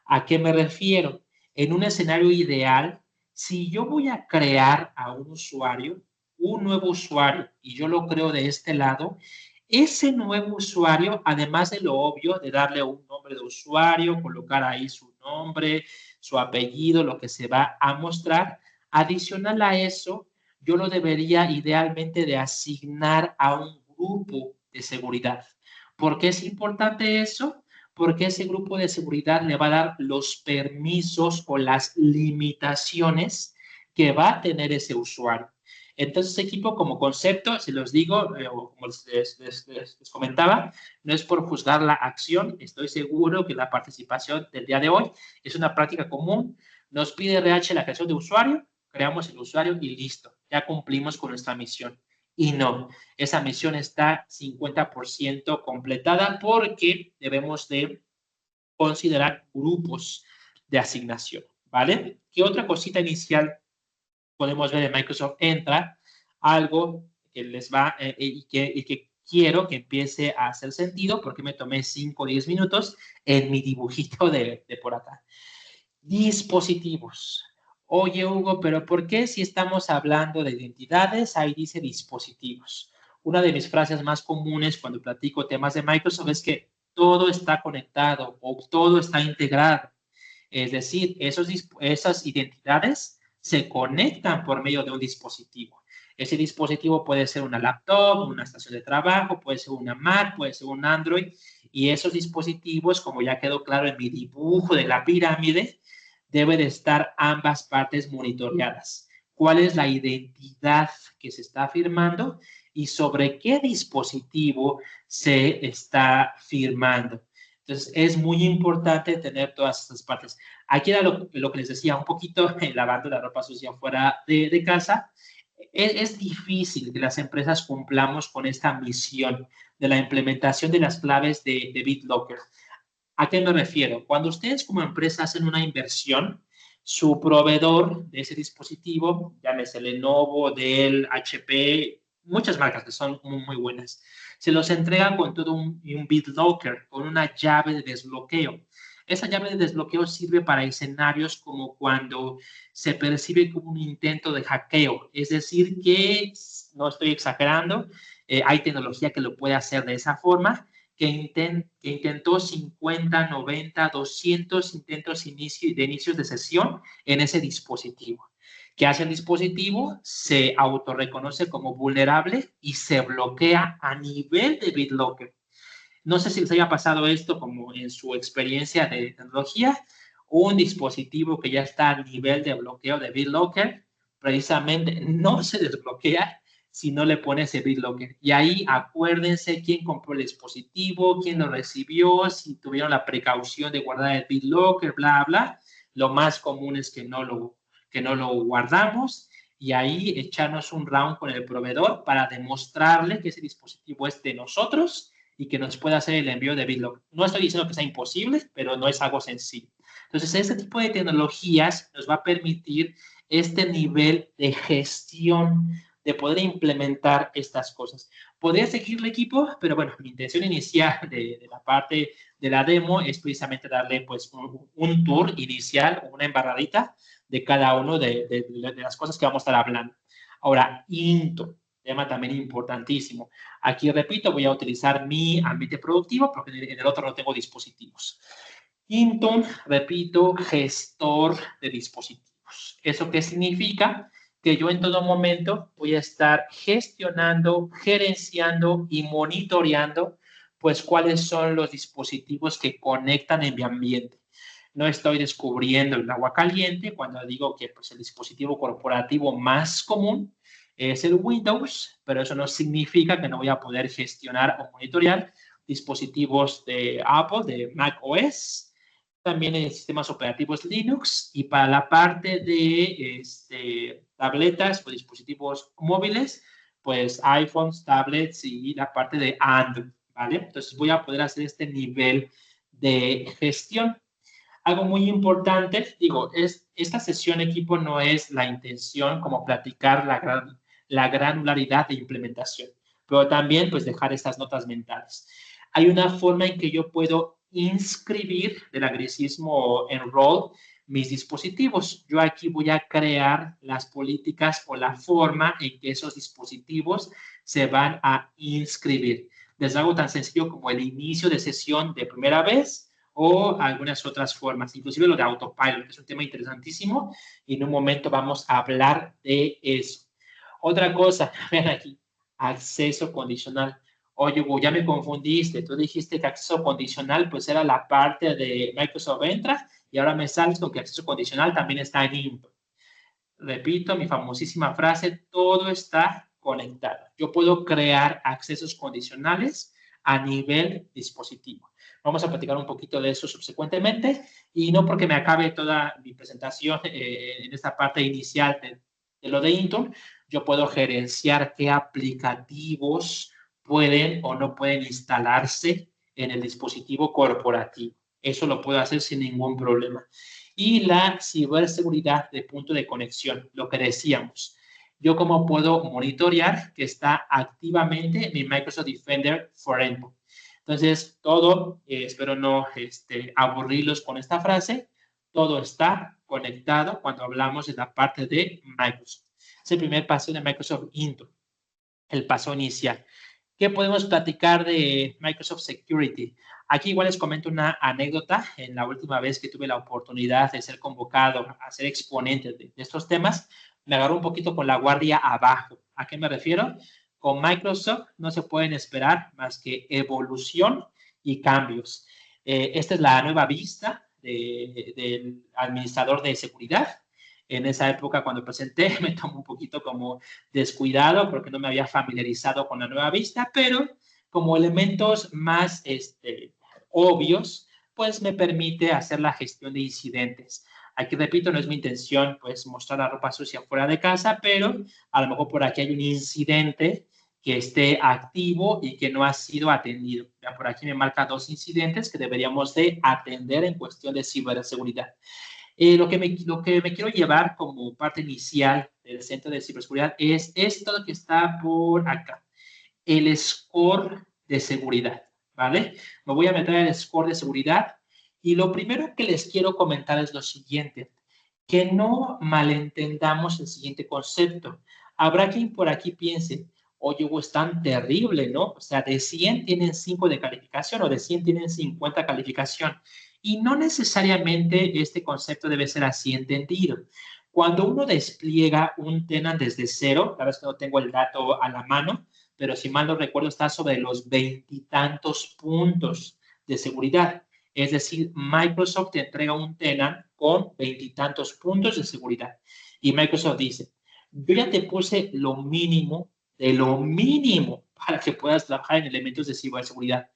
¿A qué me refiero? En un escenario ideal, si yo voy a crear a un usuario, un nuevo usuario, y yo lo creo de este lado, ese nuevo usuario, además de lo obvio de darle un nombre de usuario, colocar ahí su nombre, su apellido, lo que se va a mostrar, adicional a eso, yo lo debería idealmente de asignar a un grupo de seguridad. ¿Por qué es importante eso? Porque ese grupo de seguridad le va a dar los permisos o las limitaciones que va a tener ese usuario. Entonces, equipo, como concepto, si los digo, o como les comentaba, no es por juzgar la acción, estoy seguro que la participación del día de hoy es una práctica común. Nos pide RH la creación de usuario, creamos el usuario y listo, ya cumplimos con nuestra misión. Y no, esa misión está 50% completada porque debemos de considerar grupos de asignación, ¿vale? ¿Qué otra cosita inicial podemos ver en Microsoft Entra? Algo que les va y que quiero que empiece a hacer sentido porque me tomé 5 o 10 minutos en mi dibujito de por acá. Dispositivos. Oye, Hugo, pero ¿por qué si estamos hablando de identidades, ahí dice dispositivos? Una de mis frases más comunes cuando platico temas de Microsoft es que todo está conectado o todo está integrado. Es decir, esas identidades se conectan por medio de un dispositivo. Ese dispositivo puede ser una laptop, una estación de trabajo, puede ser una Mac, puede ser un Android. Y esos dispositivos, como ya quedó claro en mi dibujo de la pirámide, debe de estar ambas partes monitoreadas. ¿Cuál es la identidad que se está firmando y sobre qué dispositivo se está firmando? Entonces, es muy importante tener todas estas partes. Aquí era lo que les decía, un poquito lavando la ropa sucia fuera de casa. Es difícil que las empresas cumplamos con esta misión de la implementación de las claves de BitLocker. ¿A qué me refiero? Cuando ustedes como empresa hacen una inversión, su proveedor de ese dispositivo, llámese Lenovo, Dell, HP, muchas marcas que son muy buenas, se los entregan con todo un BitLocker, con una llave de desbloqueo. Esa llave de desbloqueo sirve para escenarios como cuando se percibe como un intento de hackeo. Es decir, que, no estoy exagerando, hay tecnología que lo puede hacer de esa forma, que intentó 50, 90, 200 intentos de inicios de sesión en ese dispositivo. ¿Qué hace el dispositivo? Se autorreconoce como vulnerable y se bloquea a nivel de BitLocker. No sé si les haya pasado esto como en su experiencia de tecnología, un dispositivo que ya está a nivel de bloqueo de BitLocker, precisamente no se desbloquea si no le pones el BitLocker. Y ahí acuérdense quién compró el dispositivo, quién lo recibió, si tuvieron la precaución de guardar el BitLocker, bla, bla. Lo más común es que no lo guardamos y ahí echarnos un round con el proveedor para demostrarle que ese dispositivo es de nosotros y que nos pueda hacer el envío de BitLocker. No estoy diciendo que sea imposible, pero no es algo sencillo. Entonces, este tipo de tecnologías nos va a permitir este nivel de gestión, de poder implementar estas cosas. Podría seguir el equipo, pero bueno, mi intención inicial de la parte de la demo es precisamente darle pues un tour inicial, una embarradita de cada uno de las cosas que vamos a estar hablando. Ahora, Into, tema también importantísimo. Aquí, repito, voy a utilizar mi ambiente productivo porque en el otro no tengo dispositivos. Hinton, repito, gestor de dispositivos. ¿Eso qué significa? Que yo en todo momento voy a estar gestionando, gerenciando y monitoreando pues cuáles son los dispositivos que conectan en mi ambiente. No estoy descubriendo el agua caliente cuando digo que pues, el dispositivo corporativo más común es el Windows, pero eso no significa que no voy a poder gestionar o monitorear dispositivos de Apple, de Mac OS, también en sistemas operativos Linux y para la parte de tabletas o dispositivos móviles, pues iPhones, tablets y la parte de Android, ¿vale? Entonces voy a poder hacer este nivel de gestión. Algo muy importante, digo, esta sesión equipo no es la intención como platicar la granularidad de implementación, pero también pues dejar estas notas mentales. Hay una forma en que yo puedo inscribir del anglicismo enroll mis dispositivos. Yo aquí voy a crear las políticas o la forma en que esos dispositivos se van a inscribir. Desde algo tan sencillo como el inicio de sesión de primera vez o algunas otras formas, inclusive lo de autopilot, que es un tema interesantísimo y en un momento vamos a hablar de eso. Otra cosa, vean aquí, acceso condicional. Oye, Hugo, ya me confundiste. Tú dijiste que acceso condicional pues era la parte de Microsoft Entra y ahora me sales con que acceso condicional también está en Intune. Repito mi famosísima frase, todo está conectado. Yo puedo crear accesos condicionales a nivel dispositivo. Vamos a platicar un poquito de eso subsecuentemente y no porque me acabe toda mi presentación en esta parte inicial de lo de Intune, yo puedo gerenciar qué aplicativos pueden o no pueden instalarse en el dispositivo corporativo. Eso lo puedo hacer sin ningún problema. Y la ciberseguridad de punto de conexión, lo que decíamos. Yo cómo puedo monitorear que está activamente mi Microsoft Defender for Endpoint. Entonces, todo, espero no aburrirlos con esta frase, todo está conectado cuando hablamos de la parte de Microsoft. Es el primer paso de Microsoft Intune, el paso inicial. ¿Qué podemos platicar de Microsoft Security? Aquí igual les comento una anécdota. En la última vez que tuve la oportunidad de ser convocado a ser exponente de estos temas, me agarró un poquito con la guardia abajo. ¿A qué me refiero? Con Microsoft no se pueden esperar más que evolución y cambios. Esta es la nueva vista del administrador de seguridad. En esa época, cuando presenté, me tomó un poquito como descuidado porque no me había familiarizado con la nueva vista, pero como elementos más obvios, pues me permite hacer la gestión de incidentes. Aquí, repito, no es mi intención pues mostrar la ropa sucia fuera de casa, pero a lo mejor por aquí hay un incidente que esté activo y que no ha sido atendido. Ya por aquí me marca 2 incidentes que deberíamos de atender en cuestión de ciberseguridad. Lo que me quiero llevar como parte inicial del Centro de Ciberseguridad es esto que está por acá, el score de seguridad, ¿vale? Me voy a meter en el score de seguridad y lo primero que les quiero comentar es lo siguiente, que no malentendamos el siguiente concepto. Habrá quien por aquí piense, oye, es tan terrible, ¿no? O sea, de 100 tienen 5 de calificación o de 100 tienen 50 calificación. Y no necesariamente este concepto debe ser así entendido. Cuando uno despliega un tenant desde cero, la verdad es que no tengo el dato a la mano, pero si mal no recuerdo está sobre los 20 y tantos puntos de seguridad. Es decir, Microsoft te entrega un tenant con 20 y tantos puntos de seguridad. Y Microsoft dice, yo ya te puse lo mínimo de lo mínimo para que puedas trabajar en elementos de ciberseguridad.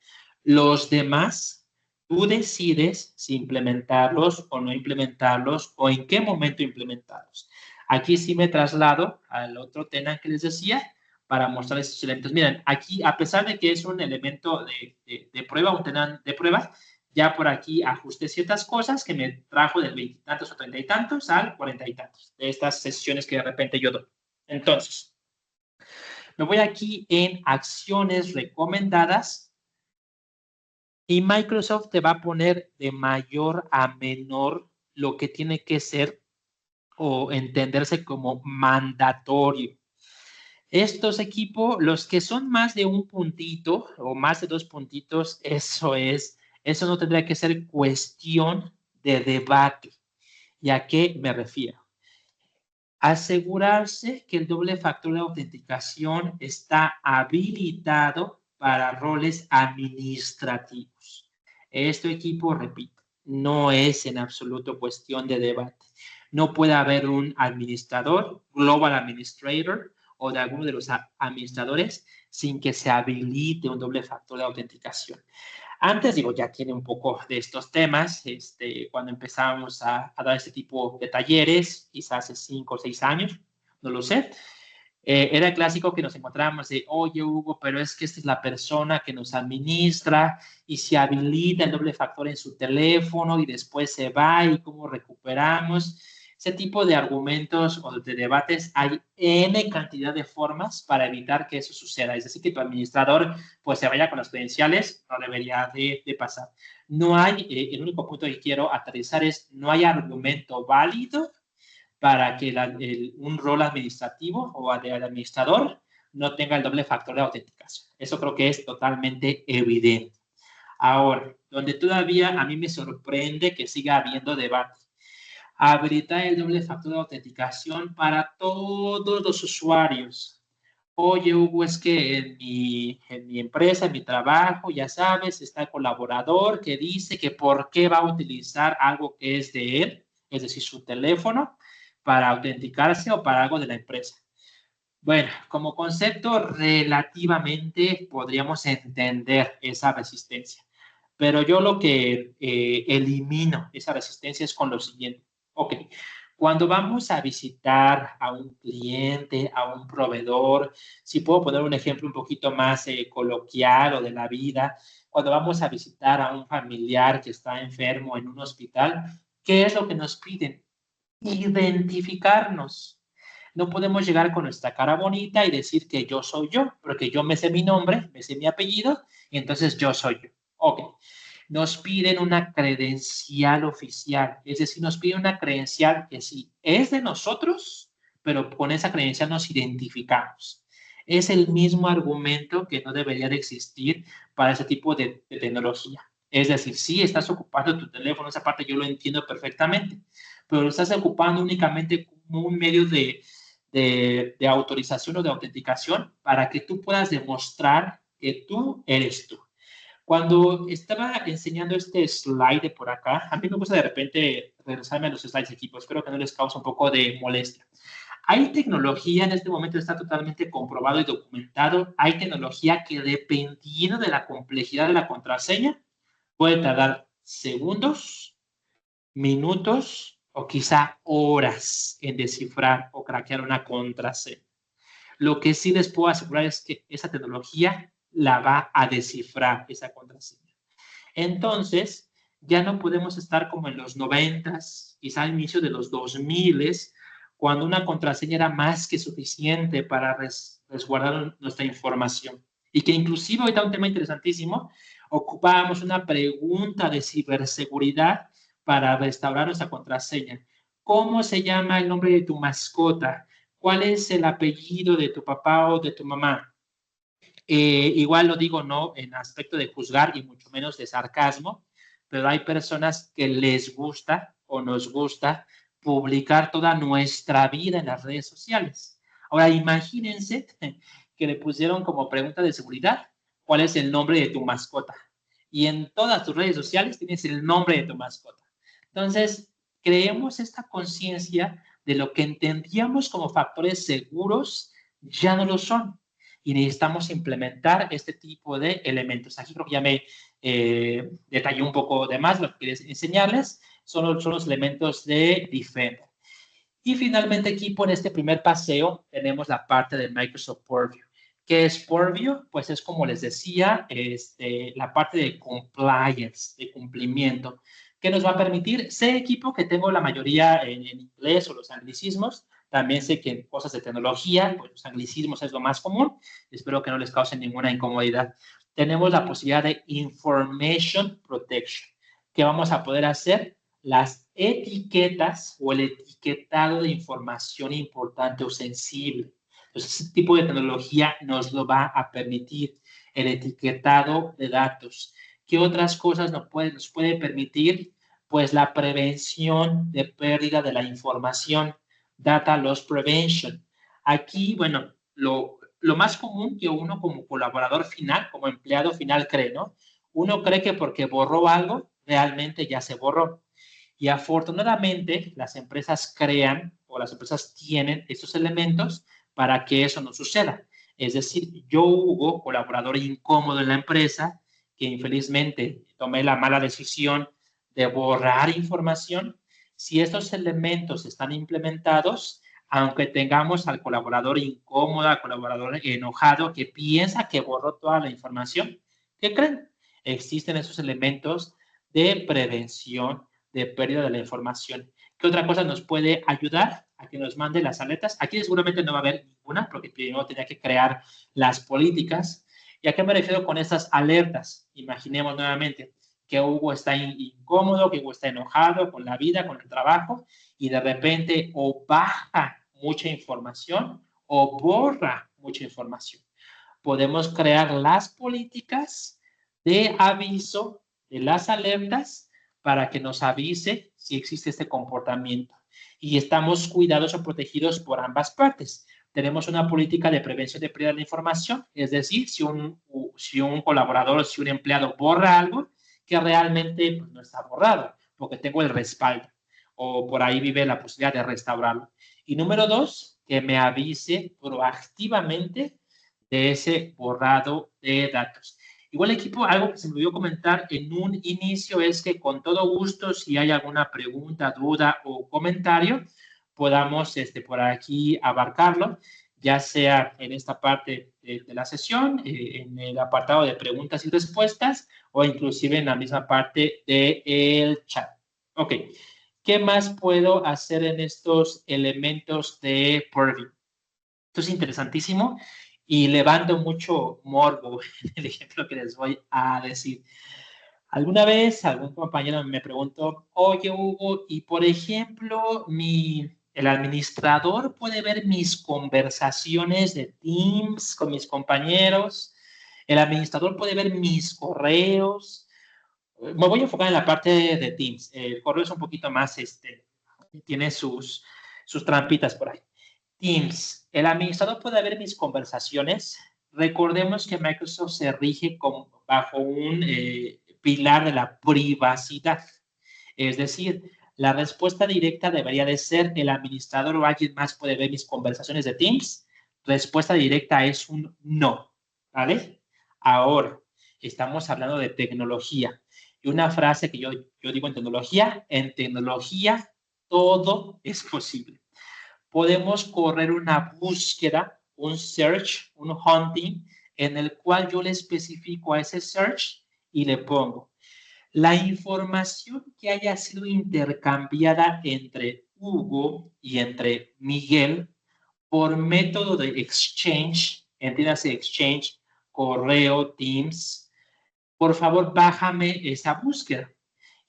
Los demás, tú decides si implementarlos o no implementarlos o en qué momento implementarlos. Aquí sí me traslado al otro tenant que les decía para mostrar estos elementos. Miren, aquí, a pesar de que es un elemento de prueba, un tenant de prueba, ya por aquí ajusté ciertas cosas que me trajo del 20 y tantos o 30 y tantos al 40 y tantos, de estas sesiones que de repente yo doy. Entonces, me voy aquí en acciones recomendadas y Microsoft te va a poner de mayor a menor lo que tiene que ser o entenderse como mandatorio. Estos equipos, los que son más de un puntito o más de 2 puntitos, eso no tendría que ser cuestión de debate. ¿Y a qué me refiero? Asegurarse que el doble factor de autenticación está habilitado para roles administrativos. Este equipo, repito, no es en absoluto cuestión de debate. No puede haber un administrador, global administrator, o de alguno de los administradores sin que se habilite un doble factor de autenticación. Antes, digo, ya tiene un poco de estos temas, cuando empezamos a dar este tipo de talleres, quizás hace 5 o 6 años, no lo sé, era el clásico que nos encontrábamos de, oye, Hugo, pero es que esta es la persona que nos administra y se habilita el doble factor en su teléfono y después se va y cómo recuperamos. Ese tipo de argumentos o de debates hay N cantidad de formas para evitar que eso suceda. Es decir, que tu administrador pues se vaya con las credenciales, no debería de pasar. No hay, el único punto que quiero aterrizar es, no hay argumento válido para que un rol administrativo o de administrador no tenga el doble factor de autenticación. Eso creo que es totalmente evidente. Ahora, donde todavía a mí me sorprende que siga habiendo debate. Habilitar el doble factor de autenticación para todos los usuarios. Oye, Hugo, es que en mi empresa, en mi trabajo, ya sabes, está el colaborador que dice que por qué va a utilizar algo que es de él, es decir, su teléfono, para autenticarse o para algo de la empresa. Bueno, como concepto relativamente podríamos entender esa resistencia, pero yo lo que elimino esa resistencia es con lo siguiente. Ok, cuando vamos a visitar a un cliente, a un proveedor, si puedo poner un ejemplo un poquito más coloquial o de la vida, cuando vamos a visitar a un familiar que está enfermo en un hospital, ¿qué es lo que nos piden? Identificarnos. No podemos llegar con nuestra cara bonita y decir que yo soy yo, porque yo me sé mi nombre, me sé mi apellido, y entonces yo soy yo. Ok. Nos piden una credencial oficial, es decir, nos piden una credencial que sí es de nosotros, pero con esa credencial nos identificamos. Es el mismo argumento que no debería de existir para ese tipo de tecnología. Es decir, sí estás ocupando tu teléfono, esa parte yo lo entiendo perfectamente, pero lo estás ocupando únicamente como un medio de autorización o de autenticación para que tú puedas demostrar que tú eres tú. Cuando estaba enseñando este slide de por acá, a mí me gusta de repente regresarme a los slides de equipo. Espero que no les cause un poco de molestia. Hay tecnología, en este momento está totalmente comprobado y documentado, hay tecnología que dependiendo de la complejidad de la contraseña, puede tardar segundos, minutos o quizá horas en descifrar o craquear una contraseña. Lo que sí les puedo asegurar es que esa tecnología la va a descifrar esa contraseña. Entonces, ya no podemos estar como en los 90s, quizá al inicio de los 2000s, cuando una contraseña era más que suficiente para resguardar nuestra información. Y que inclusive, ahorita un tema interesantísimo, ocupábamos una pregunta de ciberseguridad para restaurar nuestra contraseña. ¿Cómo se llama el nombre de tu mascota? ¿Cuál es el apellido de tu papá o de tu mamá? Igual lo digo no en aspecto de juzgar y mucho menos de sarcasmo, pero hay personas que les gusta o nos gusta publicar toda nuestra vida en las redes sociales. Ahora, imagínense que le pusieron como pregunta de seguridad, ¿cuál es el nombre de tu mascota? Y en todas tus redes sociales tienes el nombre de tu mascota. Entonces, creemos esta conciencia de lo que entendíamos como factores seguros, ya no lo son. Y necesitamos implementar este tipo de elementos. Aquí creo que ya me detallé un poco de más lo que quería enseñarles. Son los elementos de Defender. Y finalmente aquí por este primer paseo tenemos la parte de Microsoft Purview. ¿Qué es Purview? Pues es como les decía, la parte de compliance, de cumplimiento, que nos va a permitir, sé equipo que tengo la mayoría en inglés o los anglicismos, también sé que en cosas de tecnología, pues los anglicismos es lo más común, espero que no les cause ninguna incomodidad. Tenemos la posibilidad de Information Protection, que vamos a poder hacer las etiquetas o el etiquetado de información importante o sensible. Entonces, ese tipo de tecnología nos lo va a permitir, el etiquetado de datos. ¿Qué otras cosas nos puede permitir? Pues la prevención de pérdida de la información, Data Loss Prevention. Aquí, bueno, lo más común que uno como colaborador final, como empleado final cree, ¿no? Uno cree que porque borró algo, realmente ya se borró. Y afortunadamente las empresas crean o las empresas tienen estos elementos para que eso no suceda. Es decir, yo, Hugo, colaborador incómodo en la empresa, que infelizmente tomé la mala decisión de borrar información, si estos elementos están implementados, aunque tengamos al colaborador incómodo, al colaborador enojado que piensa que borró toda la información, ¿qué creen? Existen esos elementos de prevención de pérdida de la información. ¿Qué otra cosa nos puede ayudar a que nos mande las alertas? Aquí seguramente no va a haber ninguna, porque primero tenía que crear las políticas. ¿Y a qué me refiero con estas alertas? Imaginemos nuevamente que Hugo está incómodo, que Hugo está enojado con la vida, con el trabajo, y de repente o baja mucha información o borra mucha información. Podemos crear las políticas de aviso de las alertas para que nos avise si existe este comportamiento. Y estamos cuidados o protegidos por ambas partes. Tenemos una política de prevención de pérdida de información, es decir, si un colaborador, si un empleado borra algo, que realmente pues, no está borrado, porque tengo el respaldo, o por ahí vive la posibilidad de restaurarlo. Y número 2, que me avise proactivamente de ese borrado de datos. Igual equipo, algo que se me olvidó comentar en un inicio es que con todo gusto, si hay alguna pregunta, duda o comentario, podamos por aquí abarcarlo, ya sea en esta parte de la sesión, en el apartado de preguntas y respuestas, o inclusive en la misma parte del chat. Ok, ¿qué más puedo hacer en estos elementos de Purview? Esto es interesantísimo y levanto mucho morbo en el ejemplo que les voy a decir. Alguna vez algún compañero me preguntó, oye Hugo, y por ejemplo, el administrador puede ver mis conversaciones de Teams con mis compañeros, el administrador puede ver mis correos. Me voy a enfocar en la parte de Teams. El correo es un poquito más, tiene sus trampitas por ahí. Teams, el administrador puede ver mis conversaciones. Recordemos que Microsoft se rige bajo un pilar de la privacidad. Es decir, la respuesta directa debería de ser el administrador o alguien más puede ver mis conversaciones de Teams. Respuesta directa es un no, ¿vale? Ahora, estamos hablando de tecnología. Y una frase que yo digo en tecnología todo es posible. Podemos correr una búsqueda, un search, un hunting, en el cual yo le especifico a ese search y le pongo la información que haya sido intercambiada entre Hugo y entre Miguel por método de exchange, entiéndase exchange, correo, Teams, por favor bájame esa búsqueda.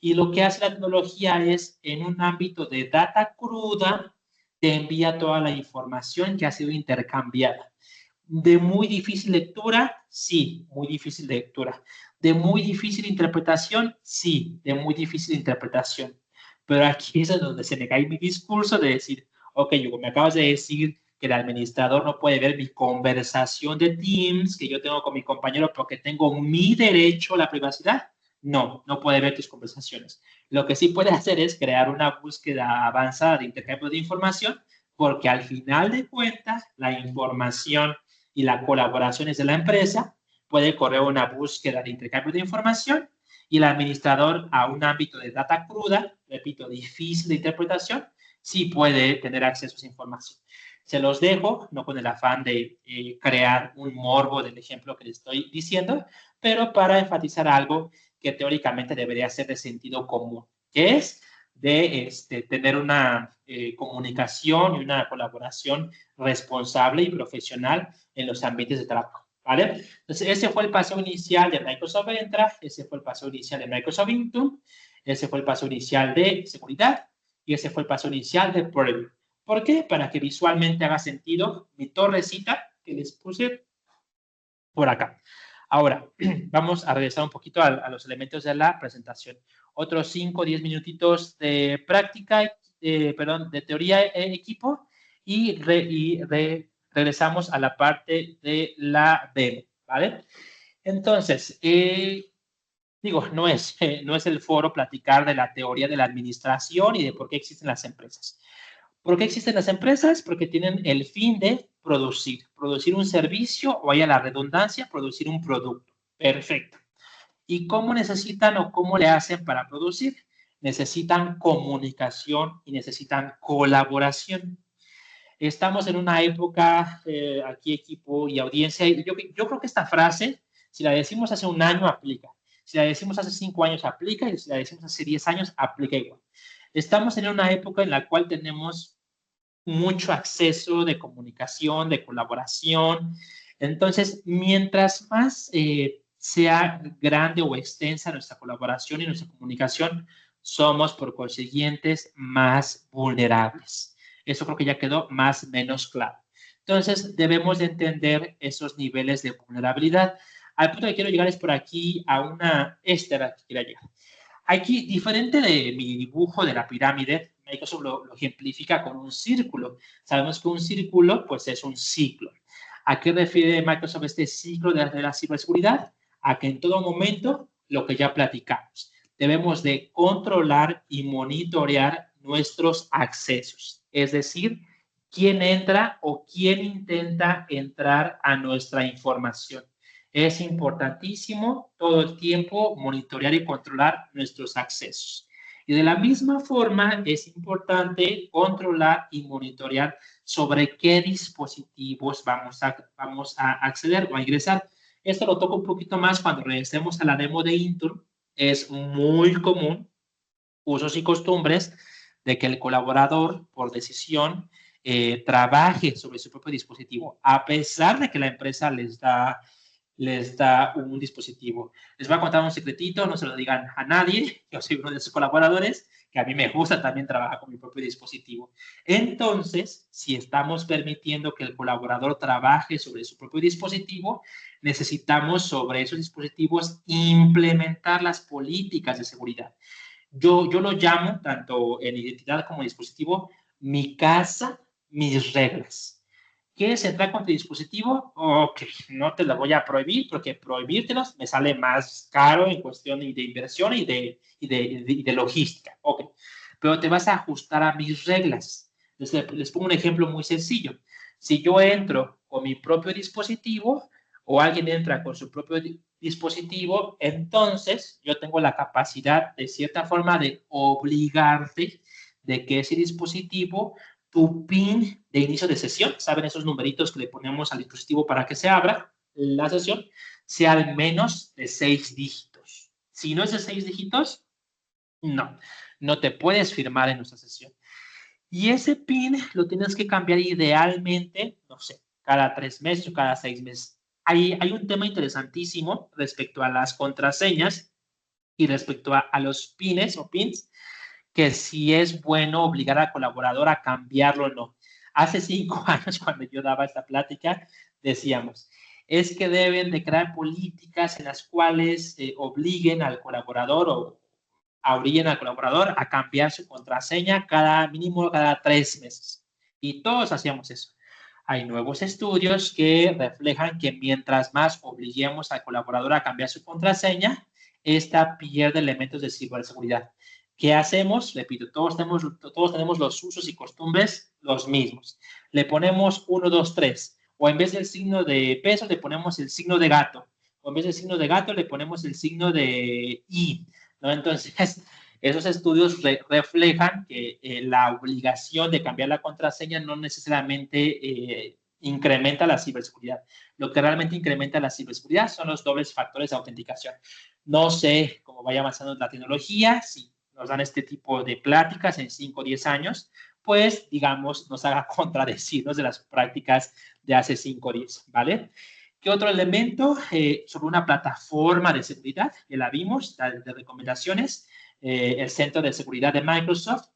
Y lo que hace la tecnología es, en un ámbito de data cruda, te envía toda la información que ha sido intercambiada. ¿De muy difícil lectura? Sí, muy difícil lectura. ¿De muy difícil interpretación? Sí, de muy difícil interpretación. Pero aquí es donde se me cae mi discurso de decir, ok, Hugo, me acabas de decir que el administrador no puede ver mi conversación de Teams que yo tengo con mi compañero porque tengo mi derecho a la privacidad. No, no puede ver tus conversaciones. Lo que sí puede hacer es crear una búsqueda avanzada de intercambio de información, porque al final de cuentas, la información y la colaboración es de la empresa, puede correr una búsqueda de intercambio de información y el administrador a un ámbito de data cruda, repito, difícil de interpretación, sí puede tener acceso a esa información. Se los dejo, no con el afán de crear un morbo del ejemplo que les estoy diciendo, pero para enfatizar algo que teóricamente debería ser de sentido común, que es de tener una comunicación y una colaboración responsable y profesional en los ambientes de trabajo. ¿Vale? Entonces, ese fue el paso inicial de Microsoft Entra, ese fue el paso inicial de Microsoft Intune, ese fue el paso inicial de seguridad y ese fue el paso inicial de Purview. ¿Por qué? Para que visualmente haga sentido mi torrecita que les puse por acá. Ahora, vamos a regresar un poquito a los elementos de la presentación. Otros 5 o 10 minutitos de práctica, de teoría equipo y regresamos a la parte de la demo, ¿vale? Entonces, no es el foro platicar de la teoría de la administración y de por qué existen las empresas. ¿Por qué existen las empresas? Porque tienen el fin de producir un servicio o vaya la redundancia, producir un producto. Perfecto. ¿Y cómo necesitan o cómo le hacen para producir? Necesitan comunicación y necesitan colaboración. Estamos en una época, aquí equipo y audiencia, yo creo que esta frase, si la decimos hace un año, aplica. Si la decimos hace 5 años, aplica. Y si la decimos hace 10 años, aplica igual. Estamos en una época en la cual tenemos mucho acceso de comunicación, de colaboración. Entonces, mientras más sea grande o extensa nuestra colaboración y nuestra comunicación, somos por consiguientes más vulnerables. Eso creo que ya quedó más o menos claro. Entonces, debemos de entender esos niveles de vulnerabilidad. Al punto que quiero llegar es por aquí a una era que quiero llegar. Aquí, diferente de mi dibujo de la pirámide, Microsoft lo ejemplifica con un círculo. Sabemos que un círculo, pues, es un ciclo. ¿A qué refiere Microsoft este ciclo de la ciberseguridad? A que en todo momento, lo que ya platicamos, debemos de controlar y monitorear nuestros accesos. Es decir, quién entra o quién intenta entrar a nuestra información. Es importantísimo todo el tiempo monitorear y controlar nuestros accesos. Y de la misma forma es importante controlar y monitorear sobre qué dispositivos vamos a acceder o a ingresar. Esto lo toco un poquito más cuando regresemos a la demo de Intune. Es muy común, usos y costumbres, de que el colaborador, por decisión, trabaje sobre su propio dispositivo, a pesar de que la empresa les da un dispositivo. Les voy a contar un secretito, no se lo digan a nadie. Yo soy uno de sus colaboradores, que a mí me gusta también trabajar con mi propio dispositivo. Entonces, si estamos permitiendo que el colaborador trabaje sobre su propio dispositivo, necesitamos sobre esos dispositivos implementar las políticas de seguridad. Yo lo llamo, tanto en identidad como en dispositivo, mi casa, mis reglas. ¿Quieres entrar con tu dispositivo? Ok, no te lo voy a prohibir porque prohibírtelos me sale más caro en cuestión de inversión y de logística. Ok, pero te vas a ajustar a mis reglas. Les pongo un ejemplo muy sencillo. Si yo entro con mi propio dispositivo o alguien entra con su propio dispositivo, entonces yo tengo la capacidad, de cierta forma, de obligarte de que ese dispositivo, tu PIN de inicio de sesión, ¿saben esos numeritos que le ponemos al dispositivo para que se abra la sesión? Sea al menos de 6 dígitos. Si no es de 6 dígitos, no te puedes firmar en nuestra sesión. Y ese PIN lo tienes que cambiar idealmente, no sé, cada 3 meses o cada 6 meses. Hay un tema interesantísimo respecto a las contraseñas y respecto a los pines o pins, que si es bueno obligar al colaborador a cambiarlo o no. Hace 5 años, cuando yo daba esta plática, decíamos, es que deben de crear políticas en las cuales obliguen al colaborador orillan al colaborador a cambiar su contraseña mínimo cada 3 meses. Y todos hacíamos eso. Hay nuevos estudios que reflejan que mientras más obliguemos al colaborador a cambiar su contraseña, esta pierde elementos de ciberseguridad. ¿Qué hacemos? Repito, todos tenemos los usos y costumbres los mismos. Le ponemos 1, 2, 3. O en vez del signo de peso, le ponemos el signo de gato. O en vez del signo de gato, le ponemos el signo de I, ¿no? Entonces, esos estudios reflejan que la obligación de cambiar la contraseña no necesariamente incrementa la ciberseguridad. Lo que realmente incrementa la ciberseguridad son los dobles factores de autenticación. No sé cómo vaya avanzando la tecnología, si nos dan este tipo de pláticas en 5 o 10 años, pues, digamos, nos haga contradecirnos de las prácticas de hace 5 o 10, ¿vale? ¿Qué otro elemento? Sobre una plataforma de seguridad, que la vimos, de recomendaciones, el Centro de Seguridad de Microsoft,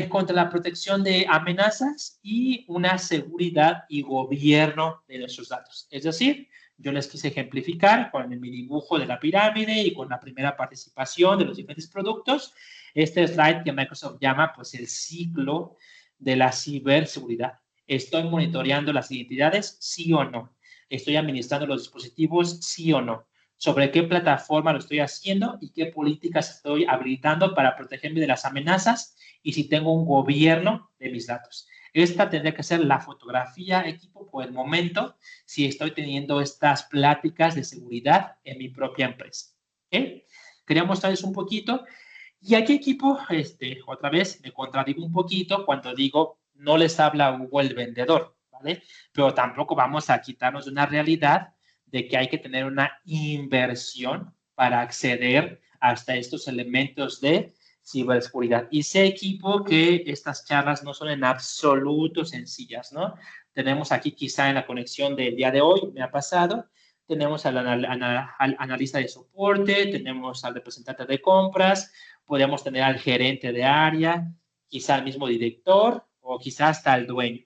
contra la protección de amenazas y una seguridad y gobierno de nuestros datos. Es decir, yo les quise ejemplificar con mi dibujo de la pirámide y con la primera participación de los diferentes productos, este slide que Microsoft llama pues el ciclo de la ciberseguridad. ¿Estoy monitoreando las identidades? Sí o no. ¿Estoy administrando los dispositivos? Sí o no. ¿Sobre qué plataforma lo estoy haciendo y qué políticas estoy habilitando para protegerme de las amenazas? Y si tengo un gobierno de mis datos. Esta tendría que ser la fotografía, equipo, por el momento, si estoy teniendo estas pláticas de seguridad en mi propia empresa. ¿Okay? Quería mostrarles un poquito. Y aquí, equipo, otra vez me contradigo un poquito cuando digo no les habla Hugo el vendedor, ¿vale? Pero tampoco vamos a quitarnos de una realidad de que hay que tener una inversión para acceder hasta estos elementos de ciberseguridad. Y sé, equipo, que estas charlas no son en absoluto sencillas, ¿no? Tenemos aquí quizá en la conexión del día de hoy, me ha pasado, tenemos al analista de soporte, tenemos al representante de compras, podemos tener al gerente de área, quizá al mismo director o quizá hasta el dueño.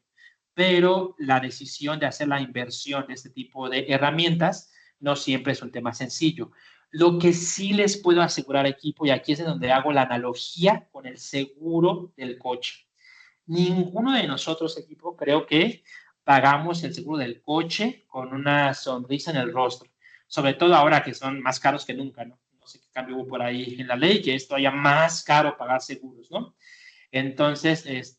Pero la decisión de hacer la inversión de este tipo de herramientas no siempre es un tema sencillo. Lo que sí les puedo asegurar, equipo, y aquí es donde hago la analogía con el seguro del coche. Ninguno de nosotros, equipo, creo que pagamos el seguro del coche con una sonrisa en el rostro. Sobre todo ahora que son más caros que nunca, ¿no? No sé qué cambio hubo por ahí en la ley, que es todavía más caro pagar seguros, ¿no? Entonces,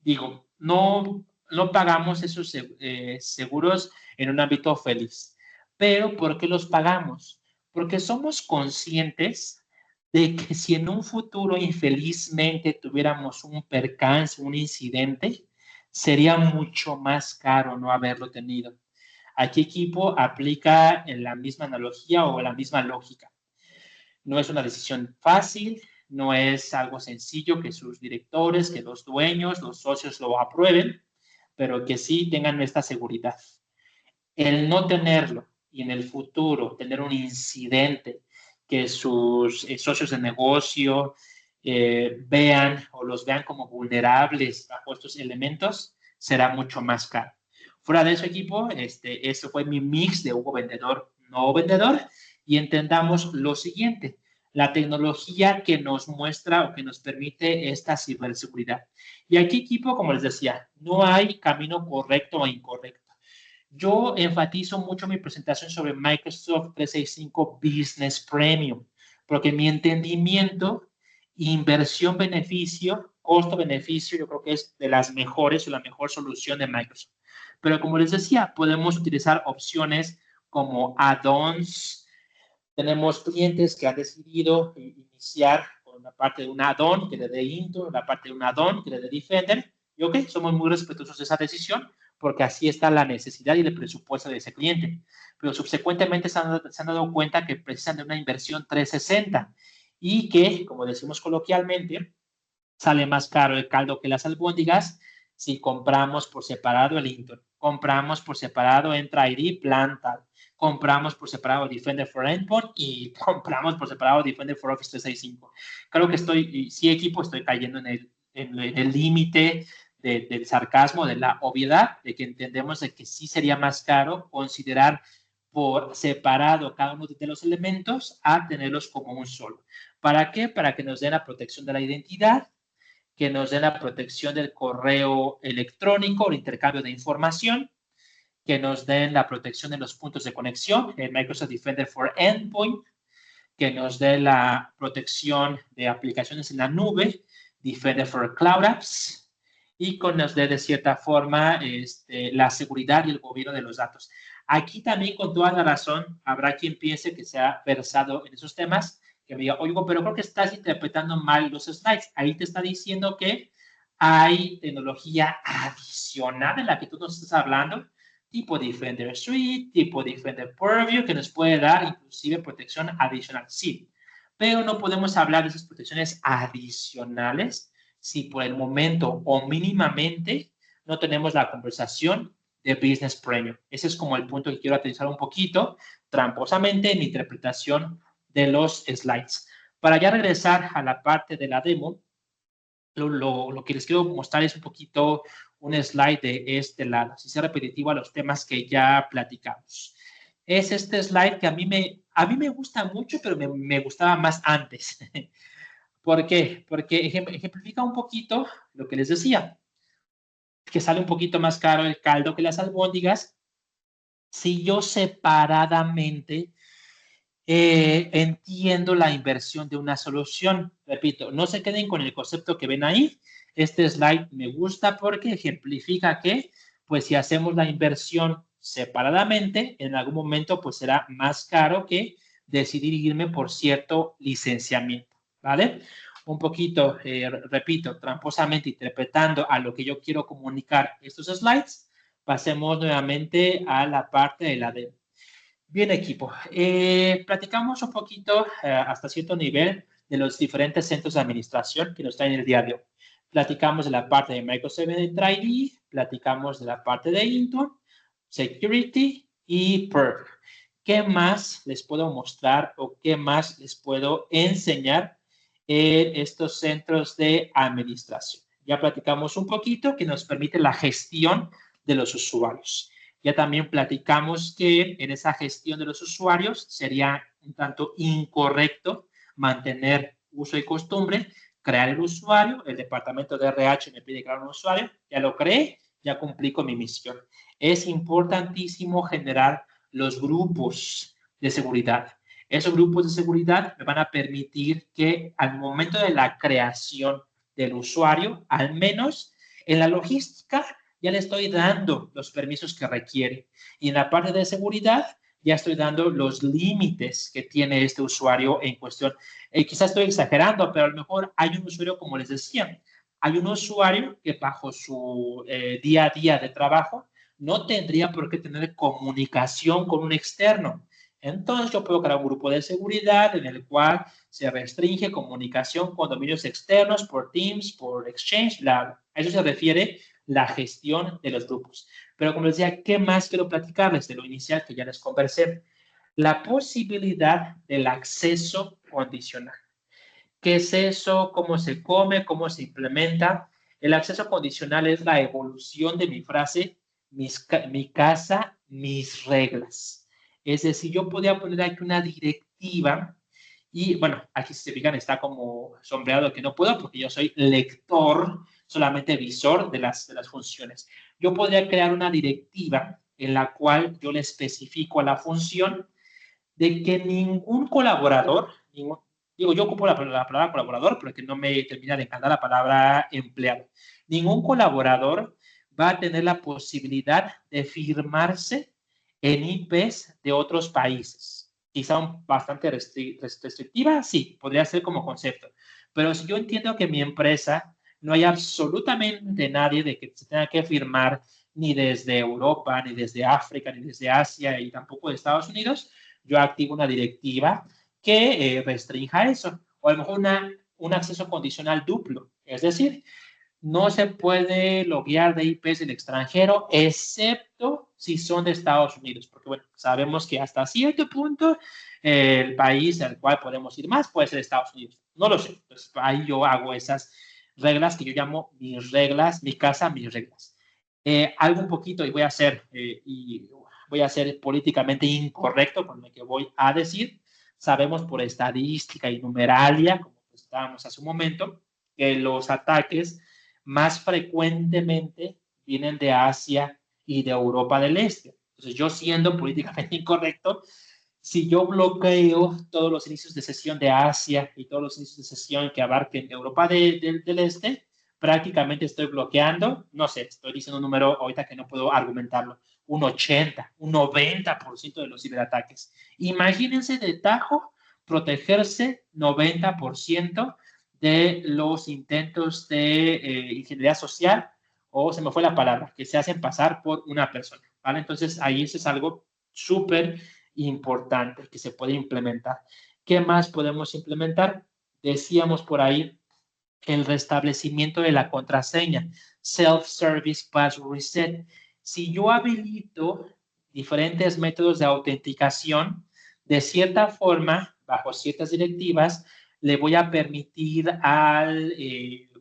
digo, no pagamos esos seguros en un ámbito feliz. Pero ¿por qué los pagamos? Porque somos conscientes de que si en un futuro infelizmente tuviéramos un percance, un incidente, sería mucho más caro no haberlo tenido. Aquí, equipo, aplica en la misma analogía o la misma lógica. No es una decisión fácil, no es algo sencillo que sus directores, que los dueños, los socios lo aprueben, pero que sí tengan esta seguridad. El no tenerlo y en el futuro tener un incidente que sus socios de negocio vean o los vean como vulnerables bajo estos elementos, será mucho más caro. Fuera de eso, equipo, eso fue mi mix de Hugo vendedor, no vendedor, y entendamos lo siguiente, la tecnología que nos muestra o que nos permite esta ciberseguridad. Y aquí, equipo, como les decía, no hay camino correcto o incorrecto. Yo enfatizo mucho mi presentación sobre Microsoft 365 Business Premium, porque mi entendimiento, inversión-beneficio, costo-beneficio, yo creo que es de las mejores o la mejor solución de Microsoft. Pero como les decía, podemos utilizar opciones como add-ons. Tenemos clientes que han decidido iniciar con la parte de un add-on que le dé Intune, la parte de un add-on que le dé Defender. Y ok, somos muy respetuosos de esa decisión porque así está la necesidad y el presupuesto de ese cliente. Pero subsecuentemente se han dado cuenta que precisan de una inversión 360 y que, como decimos coloquialmente, sale más caro el caldo que las albóndigas si compramos por separado el Intune, compramos por separado Entra ID, Plantal, compramos por separado Defender for Endpoint y compramos por separado Defender for Office 365. Creo que sí, equipo, estoy cayendo en el límite del sarcasmo, de la obviedad, de que entendemos de que sí sería más caro considerar por separado cada uno de los elementos a tenerlos como un solo. ¿Para qué? Para que nos den la protección de la identidad, que nos den la protección del correo electrónico, el intercambio de información, que nos den la protección de los puntos de conexión, el Microsoft Defender for Endpoint, que nos dé la protección de aplicaciones en la nube, Defender for Cloud Apps, y que nos dé de cierta forma la seguridad y el gobierno de los datos. Aquí también, con toda la razón, habrá quien piense que se ha versado en esos temas, que me diga, oigo, pero creo que estás interpretando mal los slides. Ahí te está diciendo que hay tecnología adicional en la que tú nos estás hablando, tipo Defender Suite, tipo Defender Purview, que nos puede dar inclusive protección adicional. Sí, pero no podemos hablar de esas protecciones adicionales si por el momento o mínimamente no tenemos la conversación de Business Premium. Ese es como el punto que quiero aterrizar un poquito tramposamente en mi interpretación de los slides. Para ya regresar a la parte de la demo, lo que les quiero mostrar es un poquito un slide de este lado, si sea repetitivo a los temas que ya platicamos. Es este slide que a mí me gusta mucho, pero me gustaba más antes. ¿Por qué? Porque ejemplifica un poquito lo que les decía, que sale un poquito más caro el caldo que las albóndigas si yo separadamente entiendo la inversión de una solución. Repito, no se queden con el concepto que ven ahí. Este slide me gusta porque ejemplifica que, pues si hacemos la inversión separadamente, en algún momento pues será más caro que decidir irme por cierto licenciamiento, ¿vale? Un poquito, repito, tramposamente interpretando a lo que yo quiero comunicar estos slides, pasemos nuevamente a la parte de la demo. Bien, equipo. Platicamos un poquito hasta cierto nivel de los diferentes centros de administración que nos traen el día de hoy. Platicamos de la parte de Microsoft Entra ID, platicamos de la parte de Intune, Security y Perf. ¿Qué más les puedo mostrar o qué más les puedo enseñar en estos centros de administración? Ya platicamos un poquito que nos permite la gestión de los usuarios. Ya también platicamos que en esa gestión de los usuarios sería un tanto incorrecto mantener uso y costumbre, crear el usuario, el departamento de RH me pide crear un usuario, ya lo creé, ya cumplí con mi misión. Es importantísimo generar los grupos de seguridad. Esos grupos de seguridad me van a permitir que al momento de la creación del usuario, al menos en la logística, ya le estoy dando los permisos que requiere. Y en la parte de seguridad, ya estoy dando los límites que tiene este usuario en cuestión. Quizás estoy exagerando, pero a lo mejor hay un usuario, como les decía, hay un usuario que bajo su día a día de trabajo no tendría por qué tener comunicación con un externo. Entonces yo puedo crear un grupo de seguridad en el cual se restringe comunicación con dominios externos por Teams, por Exchange, a eso se refiere la gestión de los grupos. Pero como les decía, ¿qué más quiero platicarles de lo inicial que ya les conversé? La posibilidad del acceso condicional. ¿Qué es eso? ¿Cómo se come? ¿Cómo se implementa? El acceso condicional es la evolución de mi frase, mi casa, mis reglas. Es decir, yo podría poner aquí una directiva y, bueno, aquí si se fijan está como sombreado que no puedo porque yo soy lector, solamente visor de las funciones. Yo podría crear una directiva en la cual yo le especifico a la función de que ningún colaborador, digo, yo ocupo la palabra colaborador porque no me termina de encantar la palabra empleado. Ningún colaborador va a tener la posibilidad de firmarse en IPs de otros países. Quizá bastante restrictiva, sí, podría ser como concepto. Pero si yo entiendo que mi empresa no hay absolutamente nadie de que se tenga que firmar ni desde Europa, ni desde África, ni desde Asia, y tampoco de Estados Unidos, yo activo una directiva que restrinja eso. O a lo mejor un acceso condicional duplo. Es decir, no se puede loguear de IPs del extranjero, excepto si son de Estados Unidos, porque bueno, sabemos que hasta cierto punto el país al cual podemos ir más puede ser Estados Unidos. No lo sé, pues ahí yo hago esas reglas que yo llamo mis reglas, mi casa, mis reglas. Algo un poquito, y voy a hacer, y voy a ser políticamente incorrecto con lo que voy a decir. Sabemos por estadística y numeralia, como estábamos hace un momento, que los ataques más frecuentemente vienen de Asia y de Europa del Este. Entonces, yo siendo políticamente incorrecto, si yo bloqueo todos los inicios de sesión de Asia y todos los inicios de sesión que abarquen Europa del Este, prácticamente estoy bloqueando, no sé, estoy diciendo un número ahorita que no puedo argumentarlo, un 80, un 90% de los ciberataques. Imagínense de tajo protegerse 90% de los intentos de ingeniería social, o se me fue la palabra, que se hacen pasar por una persona, ¿vale? Entonces, ahí eso es algo súper importante que se puede implementar. ¿Qué más podemos implementar? Decíamos por ahí el restablecimiento de la contraseña, self-service password reset. Si yo habilito diferentes métodos de autenticación, de cierta forma, bajo ciertas directivas, le voy a permitir al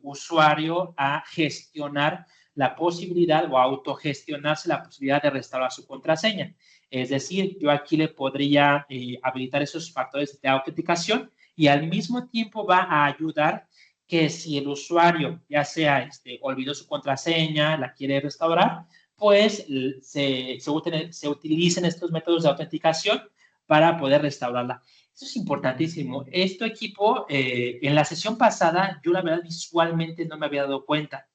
usuario a gestionar la posibilidad o autogestionarse la posibilidad de restaurar su contraseña. Es decir, yo aquí le podría habilitar esos factores de autenticación y al mismo tiempo va a ayudar que si el usuario ya sea olvidó su contraseña, la quiere restaurar, pues se utilicen estos métodos de autenticación para poder restaurarla. Eso es importantísimo. Esto, equipo, en la sesión pasada, yo la verdad visualmente no me había dado cuenta.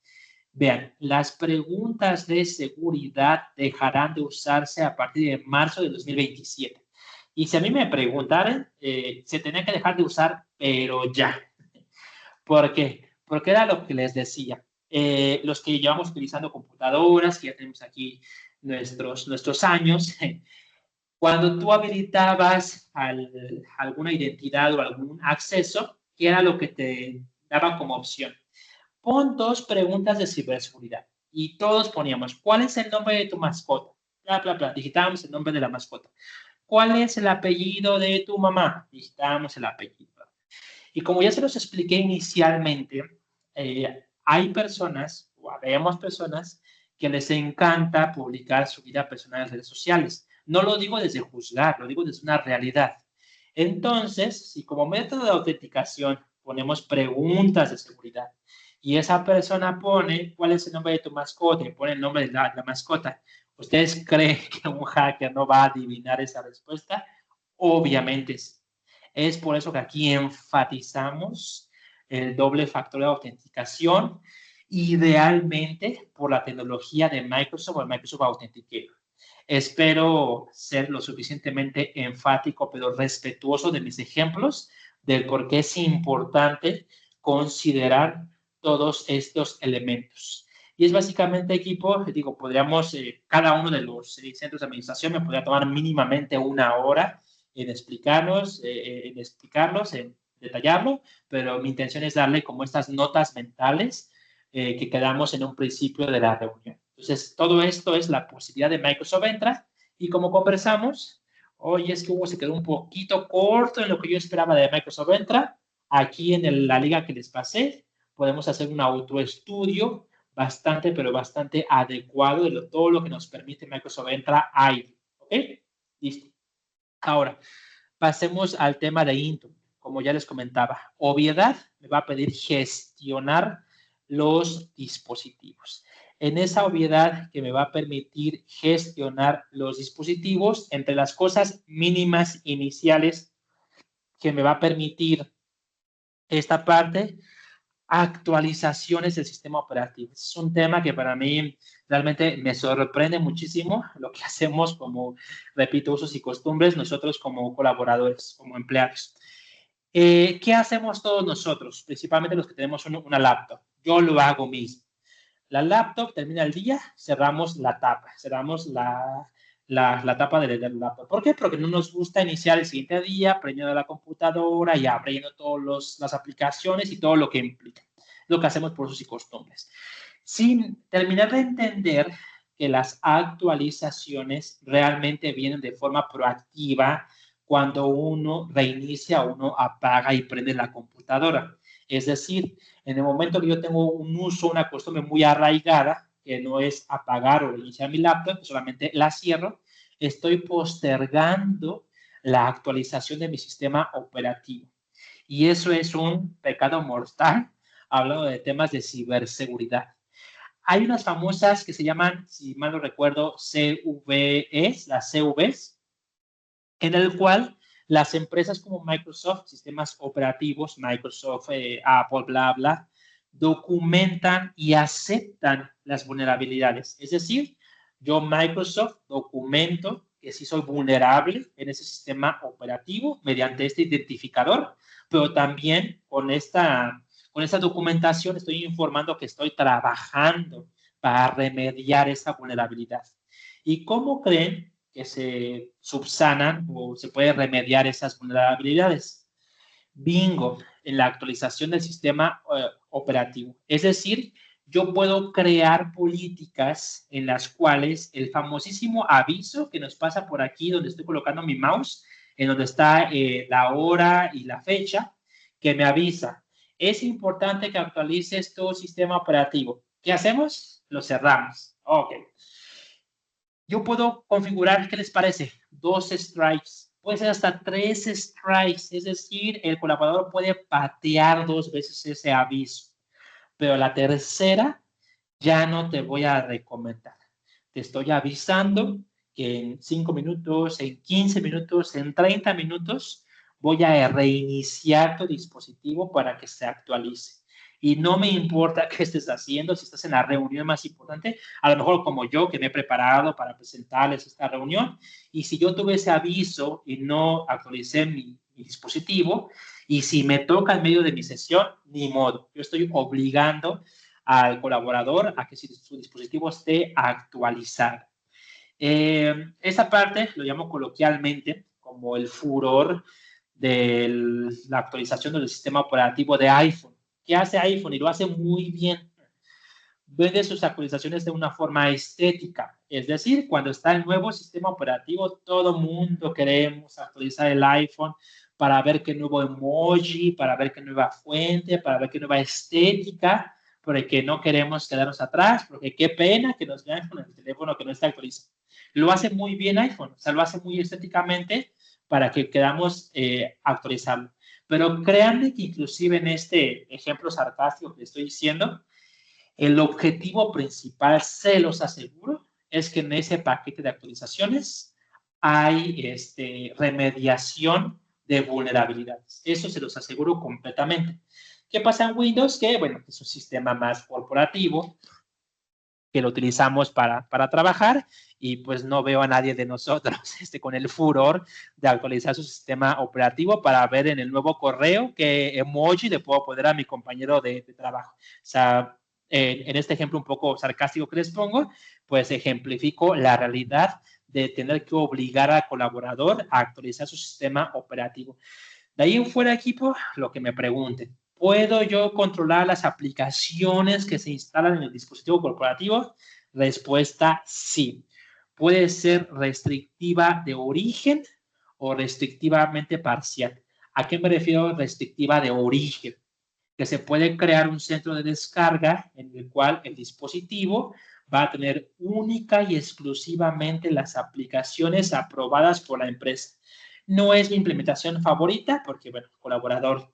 Vean, las preguntas de seguridad dejarán de usarse a partir de marzo de 2027. Y si a mí me preguntaran, se tenía que dejar de usar, pero ya. ¿Por qué? Porque era lo que les decía. Los que llevamos utilizando computadoras, que ya tenemos aquí nuestros años, cuando tú habilitabas alguna identidad o algún acceso, ¿qué era lo que te daba como opción? Pon 2 preguntas de ciberseguridad. Y todos poníamos, ¿cuál es el nombre de tu mascota? Bla, bla, bla. Digitábamos el nombre de la mascota. ¿Cuál es el apellido de tu mamá? Digitábamos el apellido. Y como ya se los expliqué inicialmente, hay personas, o habemos personas, que les encanta publicar su vida personal en redes sociales. No lo digo desde juzgar, lo digo desde una realidad. Entonces, si como método de autenticación ponemos preguntas de seguridad y esa persona pone cuál es el nombre de tu mascota y pone el nombre de la mascota, ¿ustedes creen que un hacker no va a adivinar esa respuesta? Obviamente sí. Es por eso que aquí enfatizamos el doble factor de autenticación, idealmente por la tecnología de Microsoft o el Microsoft Authenticator. Espero ser lo suficientemente enfático, pero respetuoso de mis ejemplos, del por qué es importante considerar todos estos elementos. Y es básicamente, equipo, digo, podríamos, cada uno de los centros de administración me podría tomar mínimamente 1 hora en explicarlos, en detallarlo, pero mi intención es darle como estas notas mentales que quedamos en un principio de la reunión. Entonces, todo esto es la posibilidad de Microsoft Entra y como conversamos, hoy es que Hugo se quedó un poquito corto en lo que yo esperaba de Microsoft Entra. Aquí en la liga que les pasé, podemos hacer un autoestudio bastante, pero bastante adecuado de todo lo que nos permite Microsoft Entra ahí. ¿Ok? Listo. Ahora, pasemos al tema de Intune. Como ya les comentaba, obviedad me va a pedir gestionar los dispositivos. En esa obviedad que me va a permitir gestionar los dispositivos, entre las cosas mínimas iniciales que me va a permitir esta parte, actualizaciones del sistema operativo. Es un tema que para mí realmente me sorprende muchísimo lo que hacemos como, repito, usos y costumbres, nosotros como colaboradores, como empleados. ¿Qué hacemos todos nosotros? Principalmente los que tenemos una laptop. Yo lo hago mismo. La laptop termina el día, cerramos la tapa, cerramos la tapa del laptop. ¿Por qué? Porque no nos gusta iniciar el siguiente día prendiendo la computadora y abriendo todas las aplicaciones y todo lo que implica. Lo que hacemos por usos y costumbres. Sin terminar de entender que las actualizaciones realmente vienen de forma proactiva cuando uno reinicia, uno apaga y prende la computadora. Es decir, en el momento que yo tengo un uso, una costumbre muy arraigada, que no es apagar o reiniciar mi laptop, solamente la cierro, estoy postergando la actualización de mi sistema operativo. Y eso es un pecado mortal, hablando de temas de ciberseguridad. Hay unas famosas que se llaman, si mal no recuerdo, CVEs, las CVs, en el cual las empresas como Microsoft, sistemas operativos, Microsoft, Apple, bla, bla, documentan y aceptan las vulnerabilidades. Es decir, yo, Microsoft, documento que sí soy vulnerable en ese sistema operativo mediante este identificador, pero también con esta documentación estoy informando que estoy trabajando para remediar esa vulnerabilidad. ¿Y cómo creen que se subsanan o se puede remediar esas vulnerabilidades? Bingo, en la actualización del sistema operativo. Es decir, yo puedo crear políticas en las cuales el famosísimo aviso que nos pasa por aquí, donde estoy colocando mi mouse, en donde está la hora y la fecha, que me avisa. Es importante que actualices tu sistema operativo. ¿Qué hacemos? Lo cerramos. Ok. Yo puedo configurar, ¿qué les parece? 2 strikes. Puede ser hasta 3 strikes. Es decir, el colaborador puede patear 2 veces ese aviso. Pero la tercera ya no te voy a recomendar. Te estoy avisando que en 5 minutos, en 15 minutos, en 30 minutos voy a reiniciar tu dispositivo para que se actualice. Y no me importa qué estés haciendo, si estás en la reunión más importante, a lo mejor como yo, que me he preparado para presentarles esta reunión, y si yo tuve ese aviso y no actualicé mi dispositivo, y si me toca en medio de mi sesión, ni modo, yo estoy obligando al colaborador a que su dispositivo esté actualizado. Esa parte lo llamo coloquialmente como el furor de la actualización del sistema operativo de iPhone. ¿Qué hace iPhone? Y lo hace muy bien. Vende sus actualizaciones de una forma estética. Es decir, cuando está el nuevo sistema operativo, todo mundo queremos actualizar el iPhone para ver qué nuevo emoji, para ver qué nueva fuente, para ver qué nueva estética, porque no queremos quedarnos atrás, porque qué pena que nos vean con el teléfono que no está actualizado. Lo hace muy bien iPhone, o sea, lo hace muy estéticamente para que queramos actualizarlo. Pero créanme que inclusive en este ejemplo sarcástico que estoy diciendo, el objetivo principal, se los aseguro, es que en ese paquete de actualizaciones hay remediación de vulnerabilidades. Eso se los aseguro completamente. ¿Qué pasa en Windows? Que, bueno, es un sistema más corporativo que lo utilizamos para trabajar y pues no veo a nadie de nosotros con el furor de actualizar su sistema operativo para ver en el nuevo correo qué emoji le puedo poner a mi compañero de trabajo. O sea, en este ejemplo un poco sarcástico que les pongo, pues ejemplifico la realidad de tener que obligar al colaborador a actualizar su sistema operativo. De ahí en fuera, equipo, lo que me pregunten. ¿Puedo yo controlar las aplicaciones que se instalan en el dispositivo corporativo? Respuesta, sí. Puede ser restrictiva de origen o restrictivamente parcial. ¿A qué me refiero restrictiva de origen? Que se puede crear un centro de descarga en el cual el dispositivo va a tener única y exclusivamente las aplicaciones aprobadas por la empresa. No es mi implementación favorita porque, bueno, el colaborador,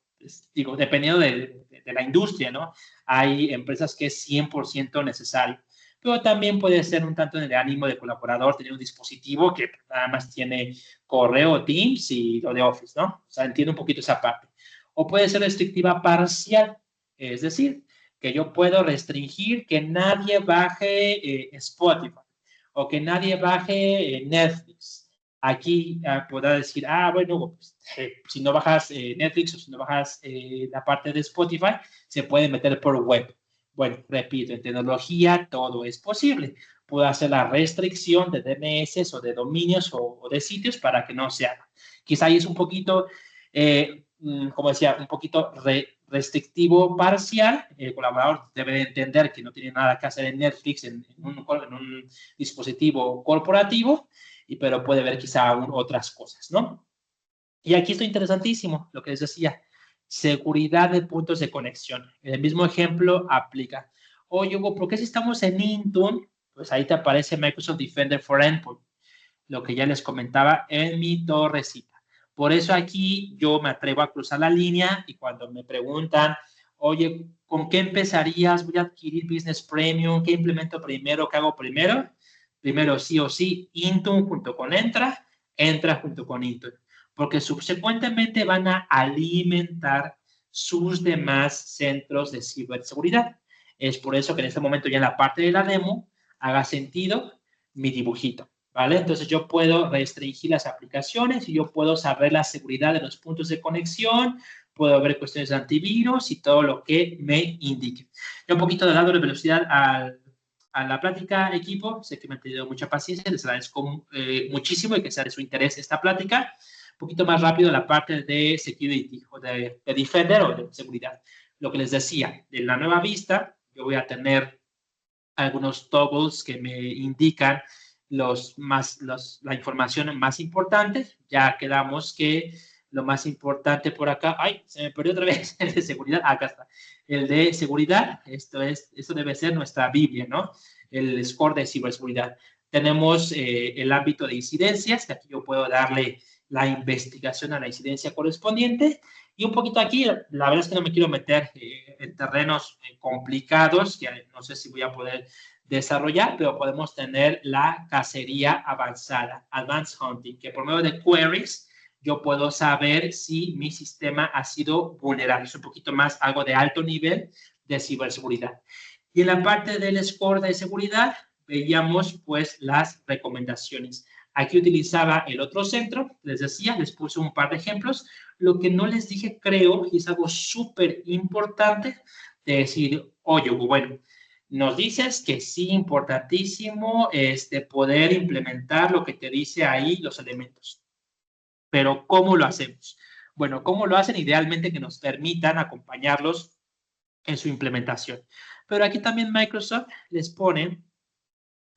digo, dependiendo de la industria, ¿no? Hay empresas que es 100% necesario, pero también puede ser un tanto en el ánimo del colaborador tener un dispositivo que nada más tiene correo, Teams y lo de Office, ¿no? O sea, entiendo un poquito esa parte. O puede ser restrictiva parcial, es decir, que yo puedo restringir que nadie baje Spotify o que nadie baje Netflix. Aquí podrá decir, bueno, pues, si no bajas Netflix o si no bajas la parte de Spotify, se puede meter por web. Bueno, repito, en tecnología todo es posible. Puedo hacer la restricción de DNS o de dominios o de sitios para que no se haga. Quizá ahí es un poquito, como decía, un poquito restrictivo parcial. El colaborador debe entender que no tiene nada que hacer en Netflix en un dispositivo corporativo, pero puede ver quizá otras cosas, ¿no? Y aquí esto interesantísimo, lo que les decía, seguridad de puntos de conexión. El mismo ejemplo aplica. Oye, Hugo, ¿por qué si estamos en Intune? Pues ahí te aparece Microsoft Defender for Endpoint. lo que ya les comentaba en mi torrecita. Por eso aquí yo me atrevo a cruzar la línea y cuando me preguntan, oye, ¿con qué empezarías? ¿Voy a adquirir Business Premium? ¿Qué implemento primero? ¿Qué hago primero? Primero, sí o sí, Intune junto con Entra, Entra junto con Intune, porque subsecuentemente van a alimentar sus demás centros de ciberseguridad. Es por eso que en este momento ya en la parte de la demo haga sentido mi dibujito, ¿vale? Entonces yo puedo restringir las aplicaciones y yo puedo saber la seguridad de los puntos de conexión, puedo ver cuestiones de antivirus y todo lo que me indique. Yo un poquito de lado de velocidad a la plática, equipo. Sé que me han tenido mucha paciencia, les agradezco muchísimo y que sea de su interés esta plática. Un poquito más rápido la parte de security o de defender o de seguridad. Lo que les decía, de la nueva vista, yo voy a tener algunos toggles que me indican la información más importante. Ya quedamos que lo más importante por acá, ¡ay! Se me perdió otra vez el de seguridad, acá está. El de seguridad, esto debe ser nuestra Biblia, ¿no? El score de ciberseguridad. Tenemos el ámbito de incidencias, que aquí yo puedo darle la investigación a la incidencia correspondiente. Y un poquito aquí, la verdad es que no me quiero meter en terrenos complicados, que no sé si voy a poder desarrollar, pero podemos tener la cacería avanzada, Advanced Hunting, que por medio de queries yo puedo saber si mi sistema ha sido vulnerable. Es un poquito más algo de alto nivel de ciberseguridad. Y en la parte del score de seguridad, veíamos pues las recomendaciones. Aquí utilizaba el otro centro, les decía, les puse un par de ejemplos. Lo que no les dije, creo, y es algo súper importante, de decir, oye, bueno, nos dices que sí, importantísimo, poder implementar lo que te dice ahí los elementos. Pero, ¿cómo lo hacemos? Bueno, ¿cómo lo hacen? Idealmente que nos permitan acompañarlos en su implementación. Pero aquí también Microsoft les pone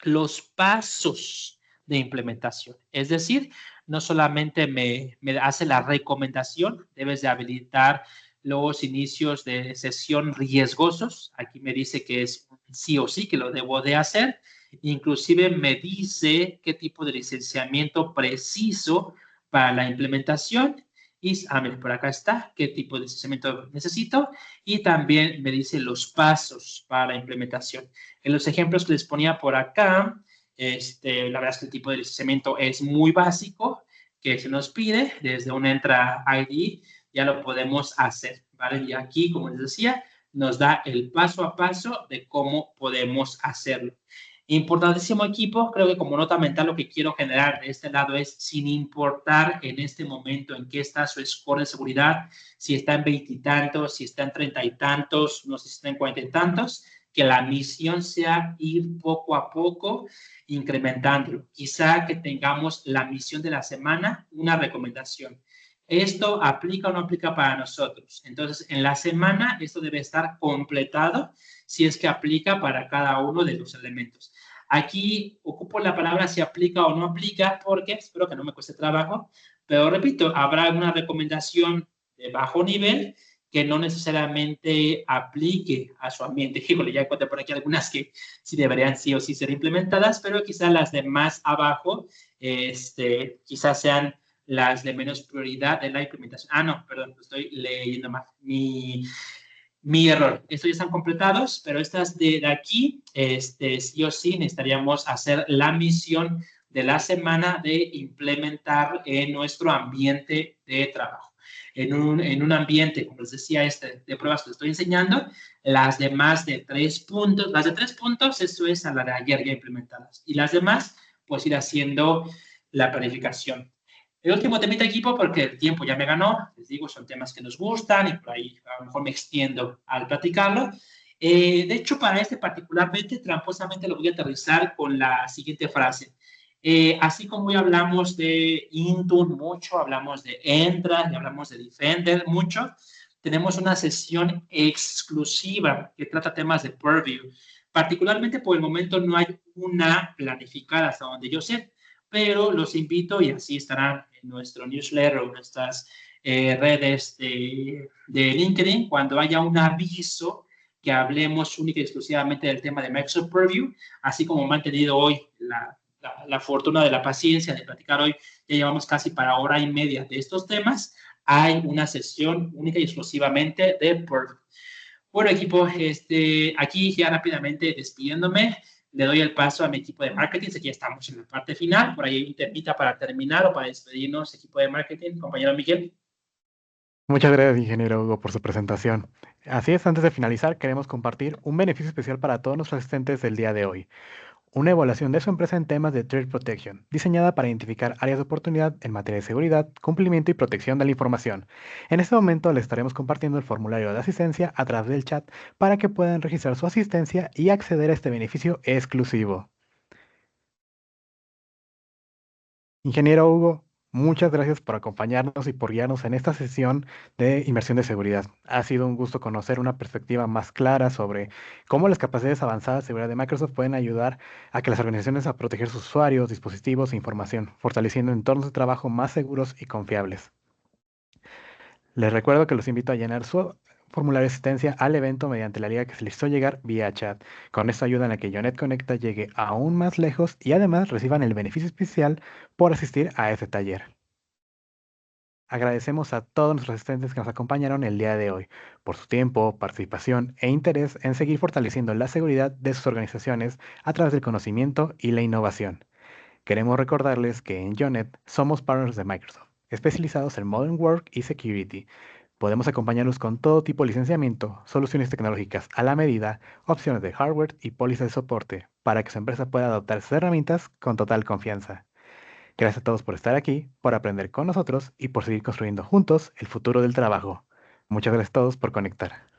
los pasos de implementación. Es decir, no solamente me hace la recomendación, debes de habilitar los inicios de sesión riesgosos. Aquí me dice que es sí o sí, que lo debo de hacer. Inclusive me dice qué tipo de licenciamiento preciso para la implementación. Y por acá está, qué tipo de licenciamiento necesito. Y también me dice los pasos para la implementación. En los ejemplos que les ponía por acá, la verdad es que el tipo de licenciamiento es muy básico, que se nos pide desde un Entra ID, ya lo podemos hacer, ¿vale? Y aquí, como les decía, nos da el paso a paso de cómo podemos hacerlo. Importantísimo, equipo, creo que como nota mental lo que quiero generar de este lado es, sin importar en este momento en qué está su score de seguridad, si está en 20 y tantos, si está en 30 y tantos, no sé si está en 40 y tantos, que la misión sea ir poco a poco incrementándolo. Quizá que tengamos la misión de la semana, una recomendación. ¿Esto aplica o no aplica para nosotros? Entonces, en la semana esto debe estar completado si es que aplica para cada uno de los elementos. Aquí ocupo la palabra si aplica o no aplica porque espero que no me cueste trabajo, pero repito, habrá una recomendación de bajo nivel que no necesariamente aplique a su ambiente. Híjole, ya encontré por aquí algunas que sí deberían sí o sí ser implementadas, pero quizás las de más abajo quizás sean las de menos prioridad de la implementación. Ah, no, perdón, estoy leyendo mal. Mi error. Estos ya están completados, pero estas de aquí, sí o sí necesitaríamos hacer la misión de la semana de implementar en nuestro ambiente de trabajo. En un ambiente, como les decía, de pruebas que les estoy enseñando, las de más de 3 puntos, las de 3 puntos, eso es a la de ayer ya implementadas. Y las demás, pues ir haciendo la planificación. El último temita, equipo, porque el tiempo ya me ganó, les digo, son temas que nos gustan y por ahí a lo mejor me extiendo al platicarlo. De hecho, para particularmente, tramposamente lo voy a aterrizar con la siguiente frase. Así como hoy hablamos de Intune mucho, hablamos de Entra y hablamos de Defender mucho, tenemos una sesión exclusiva que trata temas de Purview. Particularmente por el momento no hay una planificada hasta donde yo sé, pero los invito y así estarán en nuestro newsletter o nuestras redes de LinkedIn cuando haya un aviso que hablemos única y exclusivamente del tema de Microsoft Purview, así como me han tenido hoy la fortuna de la paciencia de platicar hoy. Ya llevamos casi para hora y media de estos temas. Hay una sesión única y exclusivamente de Perl. Bueno, equipo, aquí ya rápidamente despidiéndome, le doy el paso a mi equipo de marketing. Aquí estamos en la parte final. Por ahí hay un temita para terminar o para despedirnos, equipo de marketing. Compañero Miguel. Muchas gracias, ingeniero Hugo, por su presentación. Así es, antes de finalizar, queremos compartir un beneficio especial para todos nuestros asistentes del día de hoy. Una evaluación de su empresa en temas de Trade Protection, diseñada para identificar áreas de oportunidad en materia de seguridad, cumplimiento y protección de la información. En este momento les estaremos compartiendo el formulario de asistencia a través del chat para que puedan registrar su asistencia y acceder a este beneficio exclusivo. Ingeniero Hugo, muchas gracias por acompañarnos y por guiarnos en esta sesión de inversión de seguridad. Ha sido un gusto conocer una perspectiva más clara sobre cómo las capacidades avanzadas de seguridad de Microsoft pueden ayudar a que las organizaciones a proteger sus usuarios, dispositivos e información, fortaleciendo entornos de trabajo más seguros y confiables. Les recuerdo que los invito a llenar su formulario de asistencia al evento mediante la liga que se les hizo llegar vía chat. Con esto ayudan a que Yonet Conecta llegue aún más lejos y además reciban el beneficio especial por asistir a este taller. Agradecemos a todos nuestros asistentes que nos acompañaron el día de hoy por su tiempo, participación e interés en seguir fortaleciendo la seguridad de sus organizaciones a través del conocimiento y la innovación. Queremos recordarles que en Yonet somos partners de Microsoft, especializados en Modern Work y Security. Podemos acompañarlos con todo tipo de licenciamiento, soluciones tecnológicas a la medida, opciones de hardware y pólizas de soporte para que su empresa pueda adoptar sus herramientas con total confianza. Gracias a todos por estar aquí, por aprender con nosotros y por seguir construyendo juntos el futuro del trabajo. Muchas gracias a todos por conectar.